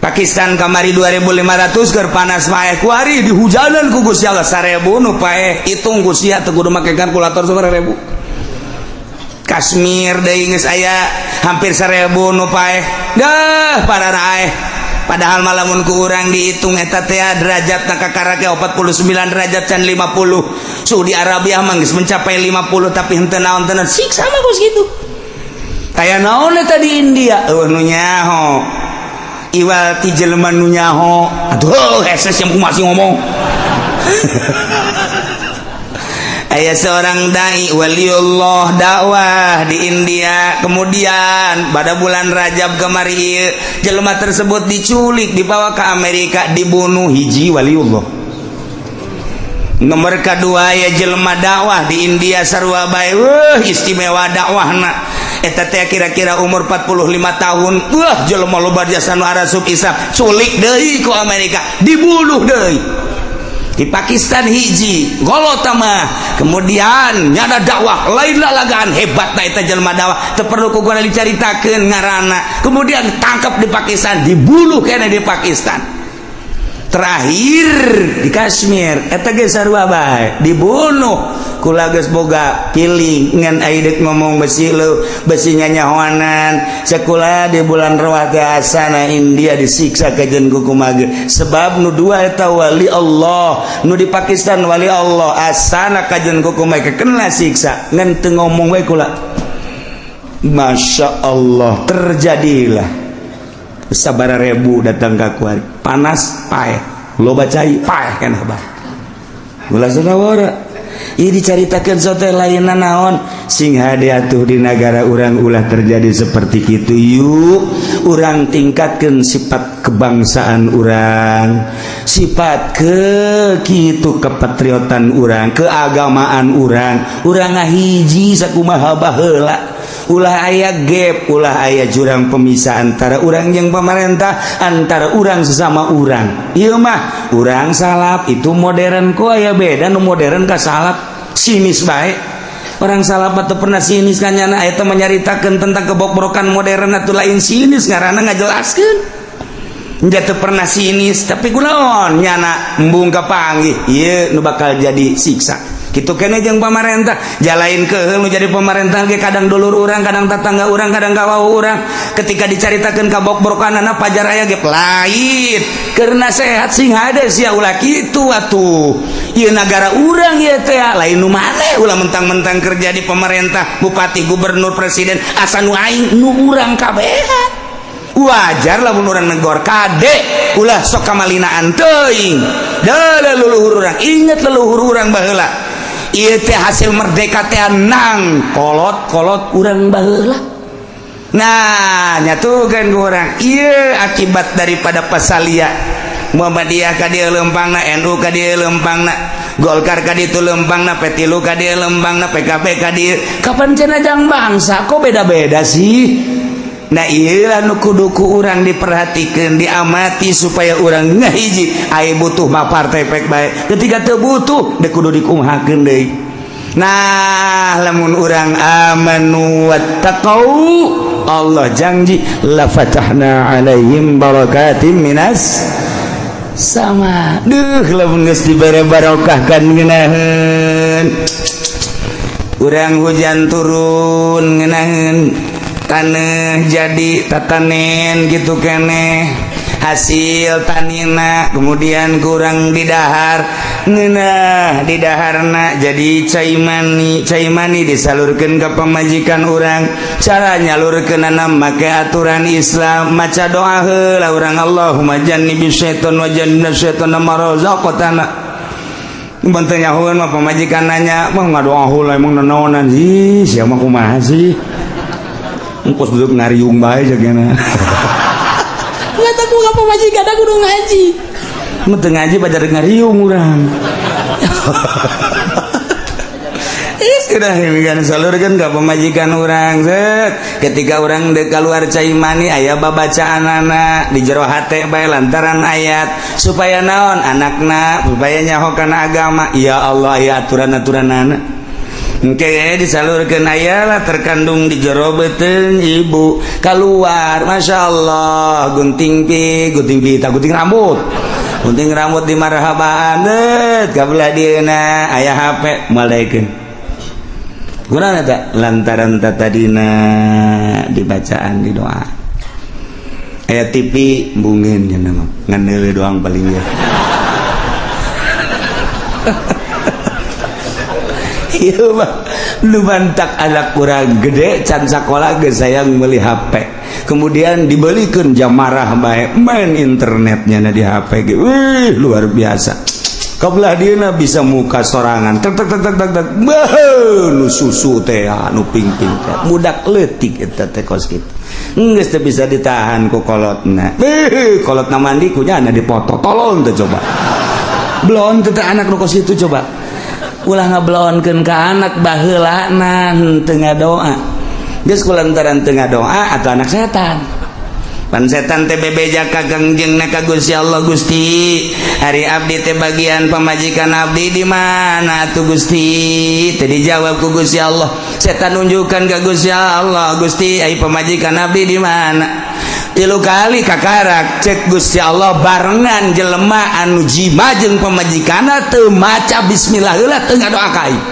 Pakistan kamari 2.500 keur panas maeh ku ari dihujanan ku Gusti Allah 1.000 nu pae hitung Gusti teu kudu make kalkulator 1.000. Kashmir deui geus aya hampir 1.000 nu paeh dah para rae padahal malamun ku urang dihitung eta teh derajatna kakarake 49 derajat can 50. Saudi Arabia mah geus mencapai 50 tapi henteu naon teu siksa mah geus kitu. Aya naon eta di India nu nyaho iwal ti jelema nu nyaho aduh hese yang masih ngomong. Aya seorang dai waliullah dakwah di India, kemudian pada bulan Rajab kemari jelema tersebut diculik dibawa ke Amerika dibunuh hiji waliullah. Nomor kedua ya jelema dakwah di India sarua bae istimewa dakwahna eta teh kira-kira umur 45 tahun jelema loba jasa nu arasub Islam culik deui ku Amerika dibunuh deui. Di Pakistan hiji golota mah kemudian nyada dakwah lain lalagaan hebat na eta jelema dakwah teu perlu ku gua dicaritakeun ngaranna kemudian tangkap di Pakistan dibunuh kene di Pakistan terakhir di Kashmir eta ge sarua bae dibunuh kula geus boga piling ngan aidek ngomong besi lu besi nyanyahoanan sakula di bulan Rawah teh asana India disiksa kajen ku kumaha sebab nu dua eta wali Allah nu di Pakistan wali Allah asana kajen ku kumaha kena siksa ngan teu ngomong we kula Masya Allah terjadilah sabaraha ribu datang ka kuari panas paeh loba cai paeh kan hebat ulah sadawara ieu dicaritakeun sote lainna naon sing hade atuh di negara urang ulah terjadi seperti kitu yuk urang tingkatkeun sifat kebangsaan urang sifat ke kitu kepatriotan urang keagamaan urang ngahiji sakumaha baheula ulah aya gap ulah aya jurang pemisah antara urang jeung pemerintah antara urang sesama urang ieu mah urang salap itu modern ku aya beda nu modern ka salap sinis bae orang salap teu pernah sinis kanyana aya teh menyaritakeun tentang kebobrokan modern atuh lain sinis ngaranna ngajelaskeun nya teu pernah sinis tapi kunaon nyana embung kapanggih ieu nu bakal jadi siksa kitu kene jeung pamarentah jalain keheul nu jadi pamarentah ge kadang dulur urang kadang tetangga urang kadang kawawu urang ketika dicaritakeun kabobrokanana pajar aya ge lain karena sehat sing hade sia ulah kitu atuh ieu nagara urang ieu teh lain nu maneh ulah mentang-mentang kerja di pemerintah bupati gubernur presiden asa nu aing nu urang kabehan wajar lamun urang negor kade ulah sok kamalinaan teuing da leluhur urang inget leluhur urang baheula ieu teh hasil merdeka teh nang kolot urang baheula nah nyatukeun ku urang ieu akibat daripada pasalia Muhammadiyah ka dieu lempangna NU ka dieu lempangna Golkar ka ditu lempangna P3 ka dieu lempangna PKB ka dieu kapan cenah jang bangsa kok beda-beda sih. Nah iyalah nu kudu ku urang diperhatikeun diamati supaya urang ngahiji aya butuh mah partai pek bae ketika teu butuh deuk kudu dikumahakeun deui. Nah lamun urang amanu wattaqau Allah janji la fatahna alaihim barakatim minas sama lamun geus dibere barokahkan ngeunaheun urang hujan turun ngeunaheun tanah jadi tatanen gitu kene hasil tanina kemudian kurang didahar ngeunah di daharna jadi cai mani disalurkeun ka pamajikan urang cara nyalurkeunana make aturan Islam maca doa heula urang Allahumma jannibis syaiton wa jannibnas syaiton ma razaqtana mun teu nyahoeun mah pamajikan nanya mah ngadoa heula emang naonan sih sia mah kumaha sih engkos duduk ngariung bae jagana nggak tahu apa majikan aku udah ngaji mau ngaji pada ngariung urang udah kan salurkeun ka pamajikan urang set ketika urang dek keluar cai mani aya babacaanana di jero hate bae lantaran ayat supaya naon anakna supaya nyaho kana agama ya Allah aya aturan-aturanana engke disalurkeun aya lah terkandung di jero beuteung ibu keluar masyaallah gunting rambut di marhabaan kabelah dieuna aya HP malaikeun kurang tak lantaran tadina dibacaan di doa ayat TV bungin ya nama ngandeuleuh doang paling ya iya mah lu mantak anak kurang gede can sakola geus sayang meuli HP kemudian dibelikeun jamarah bae main internetnya na di HP ge wih luar biasa kabelah dieuna bisa muka sorangan tek nu susu teh anu ping-ping teh budak leutik eta teh kos kitu geus teu bisa ditahan ku kolotna kolotna mandi ku nya dipoto tolong teh coba blon teh anak nu kos kitu coba ulah ngablonkeun ka anak baheulana teu ngadoa geus kulantaran teu ngadoa atuh anak setan pan setan teh bebeja ka gangjengna ka Gusti Allah Gusti hari abdi teh bagian pamajikan abdi di mana tuh Gusti teh dijawab ku Gusti Allah setan nunjukkan ka Gusti Allah Gusti ai pamajikan abdi di mana 3 kali kakarak cek Gusti Allah barengan jelema anu jima jeung pamajikanna teu maca bismillah heula teu ngadoa ka aing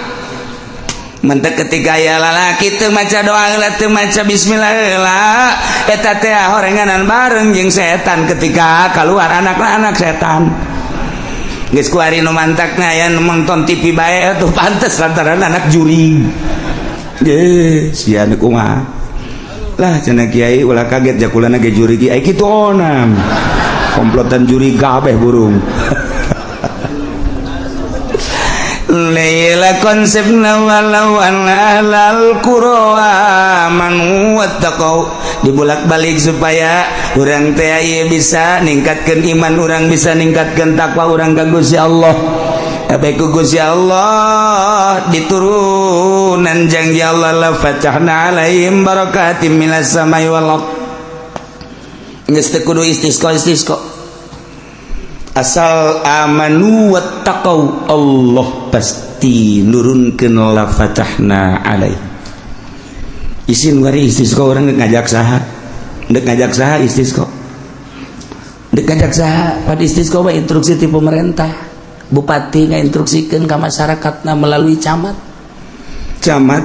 mentek ketika aya lalaki teu maca doa heula teu maca bismillah heula eta teh horenganan bareng jeung setan ketika keluar anak-anak setan geus ku ari nu mantakna aya nu nonton TV bae atuh pantes lantaran anak juri ge sia nu kumaha lah cenah kiai ulah kaget jakulana ge juri ki ai kitu onam komplotan juri kabeh burung Laila konsepna walau alal qura man wattaqau dibulak-balik supaya urang teh ieu bisa ningkatkeun iman urang bisa ningkatkeun takwa urang ka Gusti Allah abe ku Gusti Allah diturunan janji Allah la fatahna alaihim barakatim minas samai wal ard geus teu kudu istisqa asal amanu wattaqau Allah pasti nurunkeun la fatahna alaih isin wari istisqa urang ngajak saha istisqa dek ngajak saha pada istisqa mah instruksi ti pemerintah bupati ngainstruksikeun ka masyarakatna melalui camat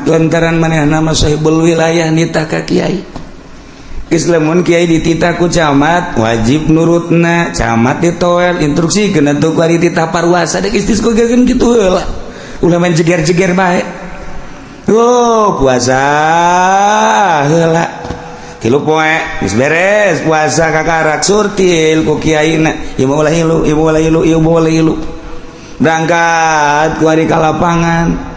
lantaran manehna mah sahibul wilayah nitah ka kiai Islamun kiai dititah ku camat wajib nurutna camat ditoel instruksi kena tuh kari titah parwasa dek istisqa geun kitu heula ulah main jeger-jeger bae puasa heula 3 poe geus beres puasa kakarak surtil ku kiaina ieu ulah hilu berangkat ku ari ka lapangan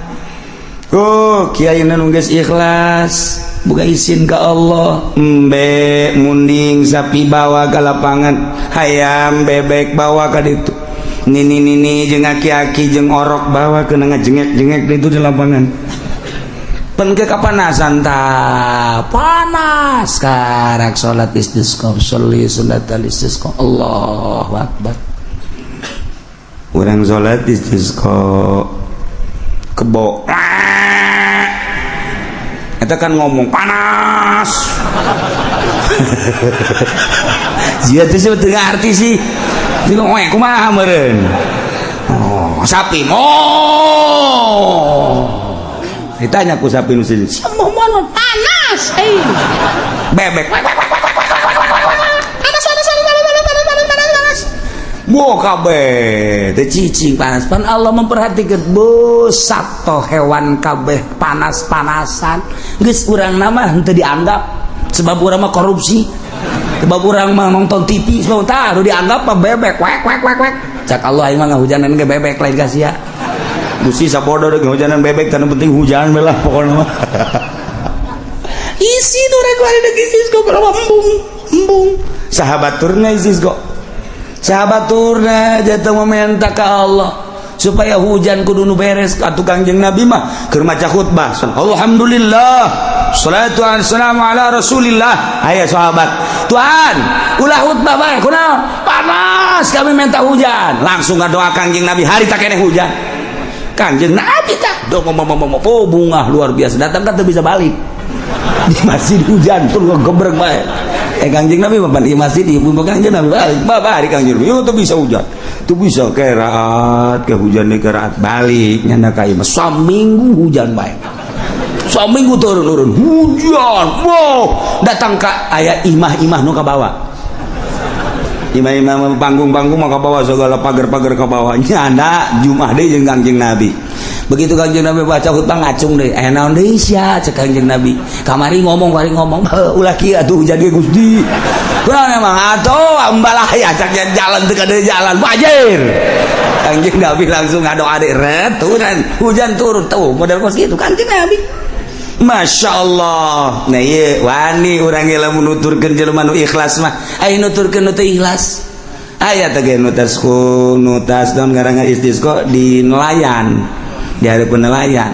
kiaina nu geus ikhlas buka izin ke Allah embe munding sapi bawa ke lapangan hayam bebek bawa ke ditu nini jeung aki-aki jeung orok bawa ke ngajengek-jengek ditu di lapangan pen ke kapanasan ta panas karak salat istisqa sholli salatal istisqa Allahu akbar urang salat istisqa kebo eta kan ngomong panas sia teh teu ngarti sih ngomong kumaha meureun sapi ditanya ku sapi nu sini mana panas bebek Bo kabeh teh cicing panas pan Allah memperhatikan bosat toh hewan kabeh panas-panasan geus urang nama henteu dianggap sebab urang mah korupsi sebab urang mah nonton TV sebab tah dianggap mah bebek wek cak Allah aing mah ngahujanan ge bebek lain ka sia musi sapodo deui ngahujanan bebek tan penting hujan we lah pokona mah isi tu rek ari deui sisgo kalau embung sahabat turna sisgo sahabat turna jatuh meminta ke Allah supaya hujan kudu nu beres atuh Kangjeng Nabi mah keur maca khutbah alhamdulillah shalatu wassalamu ala rasulillah aya sahabat Tuhan ulah khutbah bae kunaon panas kami minta hujan langsung ngadoa Kangjeng Nabi hari tak keneh hujan Kangjeng Nabi tah bunga luar biasa datang kan teu bisa balik di masjid hujan tuh gebrek bae Kangjeng Nabi papan di masjid ibu Kangjeng Nabi balik bari Kangjeng Nabi tuh bisa hujan tuh bisa keraat ke hujan keraat balik nyana ka ieu saminggu hujan bae saminggu turun hujan wow datang ka aya imah-imah nu ka bawah imah-imah panggung-panggung mah ka bawah segala pagar-pagar ka bawah nyana Jumat deui jeung Kangjeng Nabi begitu Kangjeng Nabi baca khutbah ngacung deui aya naon deui sia cek Kangjeng Nabi kamari ngomong ulah kieu atuh hujan ge Gusti kunaon emang atuh ambalah ya cak jalan teu kada jalan bajir Kangjeng Nabi langsung ngadoa deui ret turun hujan turun tuh model kos kitu Kangjeng Nabi Masya Allah nah iya wani orang yang menuturkan jelema nu ikhlas mah ayo nuturkan nu teu ikhlas aya teh ge nutas daun ngaranna istisqa di nelayan di harapan nelayan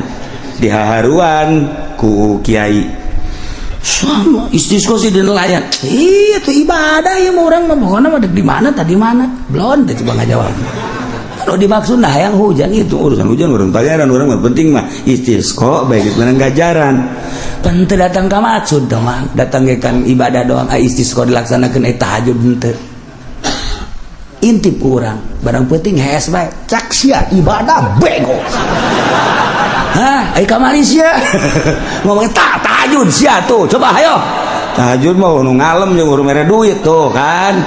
di haharuan ku kiai sama istisqa sih di nelayan iya itu ibadah ya orang mah pokona mah di mana tadi mana belum teh coba ngajawab kalau dimaksud nah yang hujan itu urusan hujan urang pangeran orang mah penting mah istisqa baik itu menang gajaran teu datang ka maksud mah datang ke kan ibadah doang istisqa dilaksanakeun tahajud henteu intip urang barang penting hees bae cak sia ibadah bego hah ai kamari sia ngomong tahajud sia tuh coba ayo tahajud mah nu ngalem jeung urang mere duit tuh kan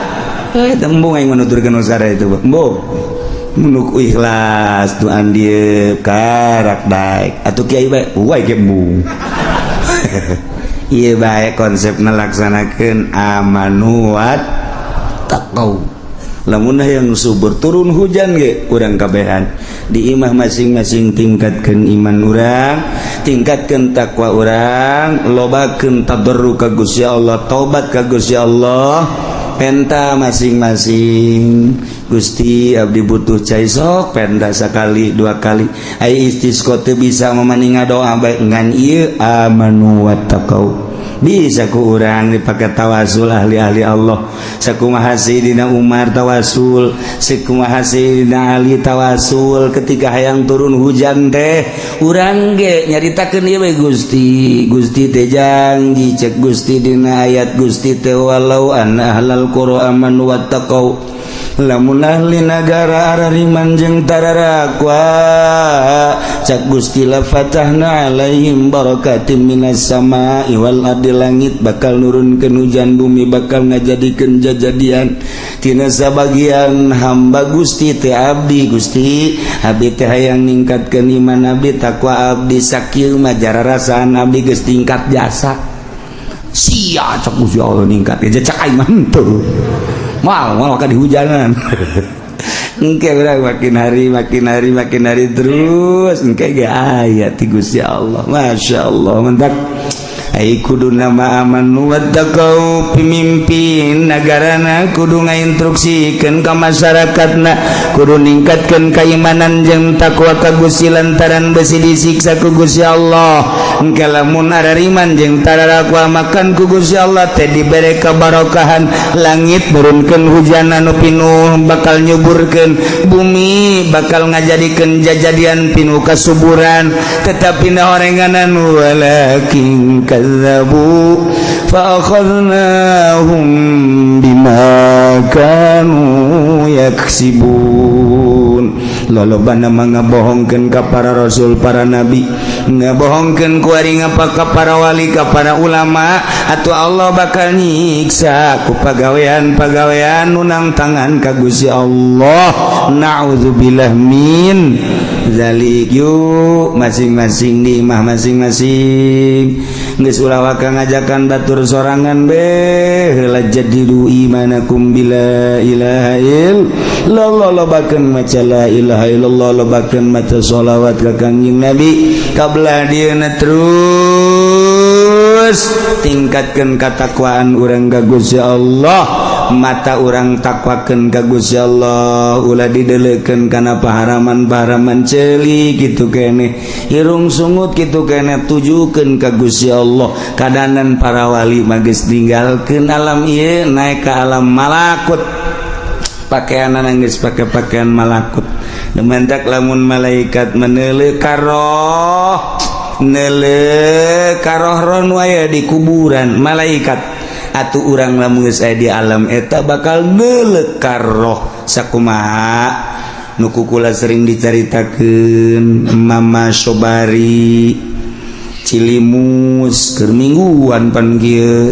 tembung aing menuturkeun usara itu embung menuk ikhlas tuan dia karak baik atau kiai baik uai kembung iya baik konsep melaksanakan amanuat taqau lamun yang subur turun hujan ge urang kabehan di imah masing-masing tingkatkan iman urang tingkatkan takwa urang lobakeun tadarruk ka Gusti Allah taubat ka Gusti Allah penta masing-masing Gusti abdi butuh cai sok penta sekali dua kali ai istisqa teu bisa mamani ngadoa bae ngan ieu amanu wattaqau bisa ku urang dipake tawasul ahli-ahli Allah sakumaha Sayyidina Umar tawasul sakumaha Sayyidina Ali tawasul ketika hayang turun hujan teh urang ge nyaritakeun ieu bae Gusti teh janji cek Gusti dina ayat Gusti teh walau an ahlal qura amanu wattaqau lamun ahli nagara arariman jeung tararakwa cak Gusti la fatahna alaihim barakatim minas sama'i wal ardi langit bakal nurunkeun hujan bumi bakal ngajadikeun jajadian tina sabagian hamba Gusti teh abdi Gusti abdi teh hayang ningkatkeun iman abdi takwa abdi sakieu mah jararasaan abdi geus tingkat jasa sia cak Gusti Allah ningkat aja cak aing mah henteu mal ka dihujanan engke urang makin hari terus engke ge aya ti Gusti Allah masyaallah mantap ai kudu nama amanu wattaqau pimimpin nagarana kudu ngainstruksikeun ka masyarakatna kudu ningkatkeun keimanan jeung takwa ka Gusti lantaran besi disiksa ku Gusti Allah engke lamun arariman jeung tararakwa makan ku Gusti Allah teh dibere kabarokahan langit nurunkeun hujan anu pinuh bakal nyuburkeun bumi bakal ngajadikeun jajadian pinuh kasuburan tetapi na orenganan walakin kadzabu fa akhadnahum bima kanu yaksibun lolobana ngabohongkeun ka para rasul para nabi ngabohongkeun ku ari ngapa ka para wali ka para ulama atuh Allah bakal nyiksa ku pagawean-pagawean nunang tangan ka Gusti Allah naudzubillah min zalik yuk masing-masing di imah masing-masing geus ulah waka ngajakan batur sorangan be heula jadidu imanakum bila ilaha illallah lobakeun maca la ilaha illallah lobakeun maca sholawat ka Kangjeng Nabi kablah dieuna terus tingkatkeun katakwaan urang ka Gusti Allah mata orang takwakeun ka Gusti Allah ulah dideleukeun kana paharaman-paharaman ceuli kitu keneh irung sungut kitu keneh tujukeun ka Gusti Allah kadanan para wali mah geus ninggalkeun alam ieu naek ka alam malakut pakaianna geus pake pakaian malakut dementak lamun malaikat meneuleuh ka roh neuleuh ka roh nu aya di kuburan malaikat atuh urang lamun geus aya di alam eta bakal neuleuh ka roh sakumaha nu kukula sering dicaritakeun Mama Sobari Cilimus keur mingguan pan kieu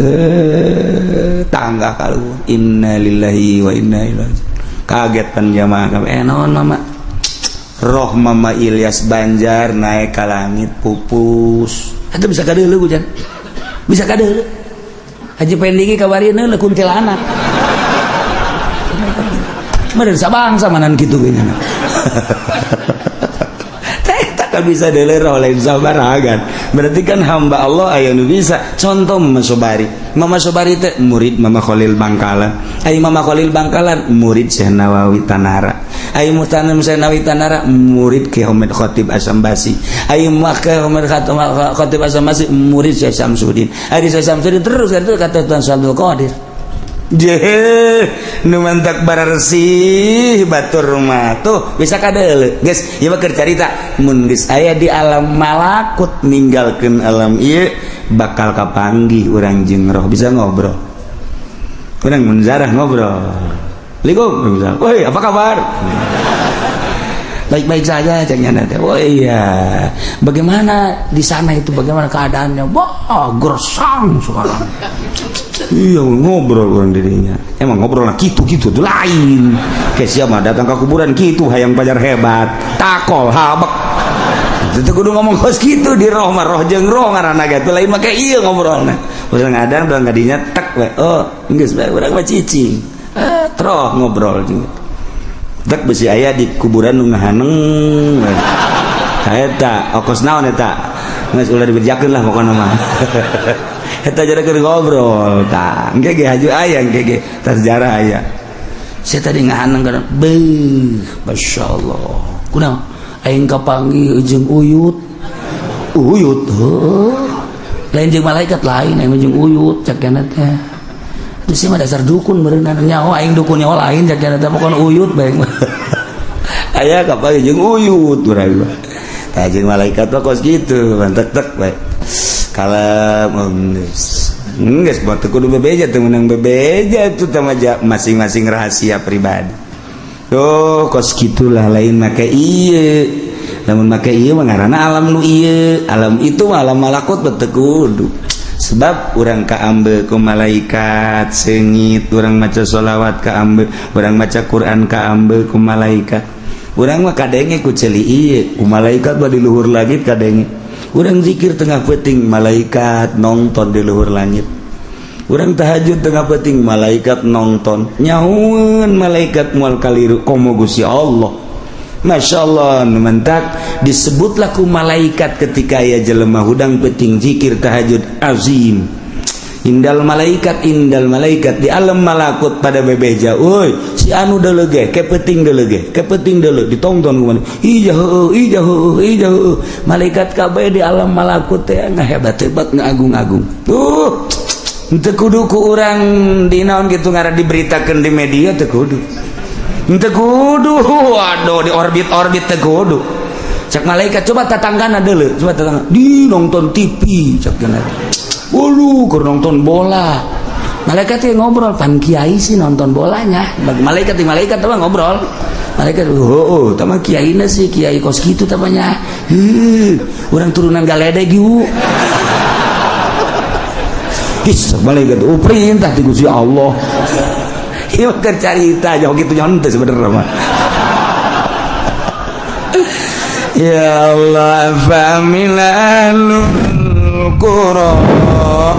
tangga kaluhur innalillahi wa inna ilaihi kaget pan jamaah kabeh naon mama roh Mama Ilyas Banjar naik ke langit pupus itu bisa kadeuleuh hujan bisa kadeuleuh Haji Pendiki kabarieun le kuntilanak meureun sabangsa manan kitu ge nya tak bisa deuleuh roh lain sabaragan berarti kan hamba Allah aya nu bisa contoh Mama Sobari teh murid Mama Khalil Bangkalan ai Mama Khalil Bangkalan murid Syekh Nawawi Tanara ai Muhtanem Syekh Nawawi Tanara murid Ki Hamid Khatib Asambasi ai Maka Hamid Khatib Asambasi murid Syekh Samsudin ai Syekh Samsudin terus kata Tuan Abdul Qadir jeh nu mantak bararsi batur mah tuh bisa kadeuleuh geus ieu mah keur carita mun geus aya di alam malakut ninggalkeun alam ieu bakal kapanggih urang jeung roh bisa ngobrol urang mun zarah ngobrol Assalamualaikum bisa woi apa kabar baik-baik saja cengnya nanti oh iya bagaimana di sana itu bagaimana keadaannya wah gersang sekarang iya ngobrol orang dirinya emang ngobrol lah gitu tuh lain kayak siapa datang ke kuburan gitu hayang pajar hebat takol habak itu kudu ngomong kos gitu di roh mah roh jeung roh ngaranna gitu lain mah kayak iya ngobrolna urang ngadan urang ngadinya tek we oh geus bae urang mah cicing terus ngobrol juga tek besi aya di kuburan nu ngahaneng eta okos naon eta geus ulah diberjakeun lah pokona mah eta jara keur ngobrol tah engke ge haju aya engke ge tah sejarah aya saya tadi ngahaneng kana beuh masyaallah kunaon aing kapanggih jeung uyut heuh lain jeung malaikat lain aing jeung uyut cakena teh geus mah dasar dukun meureunna nyawa aing dukun nyawa lain cakena teh pokona uyut bae aya kapanggih jeung uyut urang mah tah jeung malaikat mah kos kitu mantek-tek bae kalau nggak buat kudu bebeja tuh menang bebeja itu tamaja masing-masing rahasia pribadi tuh kos gitulah lain make iya namun make iya mengarana alam nu iya alam itu alam malakut betul kudu sebab orang kaambe ku malaikat sengit orang maca sholawat kaambe orang maca Quran kaambe ku malaikat orang mah kadenge ku celi iya ku malaikat mah di luhur langit kadenge urang zikir tengah peuting malaikat nonton di luhur langit urang tahajud tengah peuting malaikat nonton nyaun malaikat moal kaliru komo Gusti Allah masyaallah nu mentak disebutlah ku malaikat ketika aya jelema hudang peuting zikir tahajud azim indal malaikat di alam malakut pada bebeja euy si anu deuleu ge kepeting deuleu ditonton ku mana ijah malaikat kabeh di alam malakut teh ngahebat-hebat ngagung-agung teu kudu ku urang dinaon kitu ngara diberitakeun di media teu kudu waduh di orbit teu kudu cak malaikat coba tatanggana deuleu coba tatangga di nonton TV cak kana waduh keur nonton bola malaikat yang ngobrol pan kiai sih nonton bolanya malaikat teman ngobrol malaikat tama kiaina sih kiai kos gitu tamanya orang turunan galedeg yuk malaikat perintah di Gusti Allah ieu keur carita jauh kitu nyon teh sebenarnya mah ya Allah familalul Quran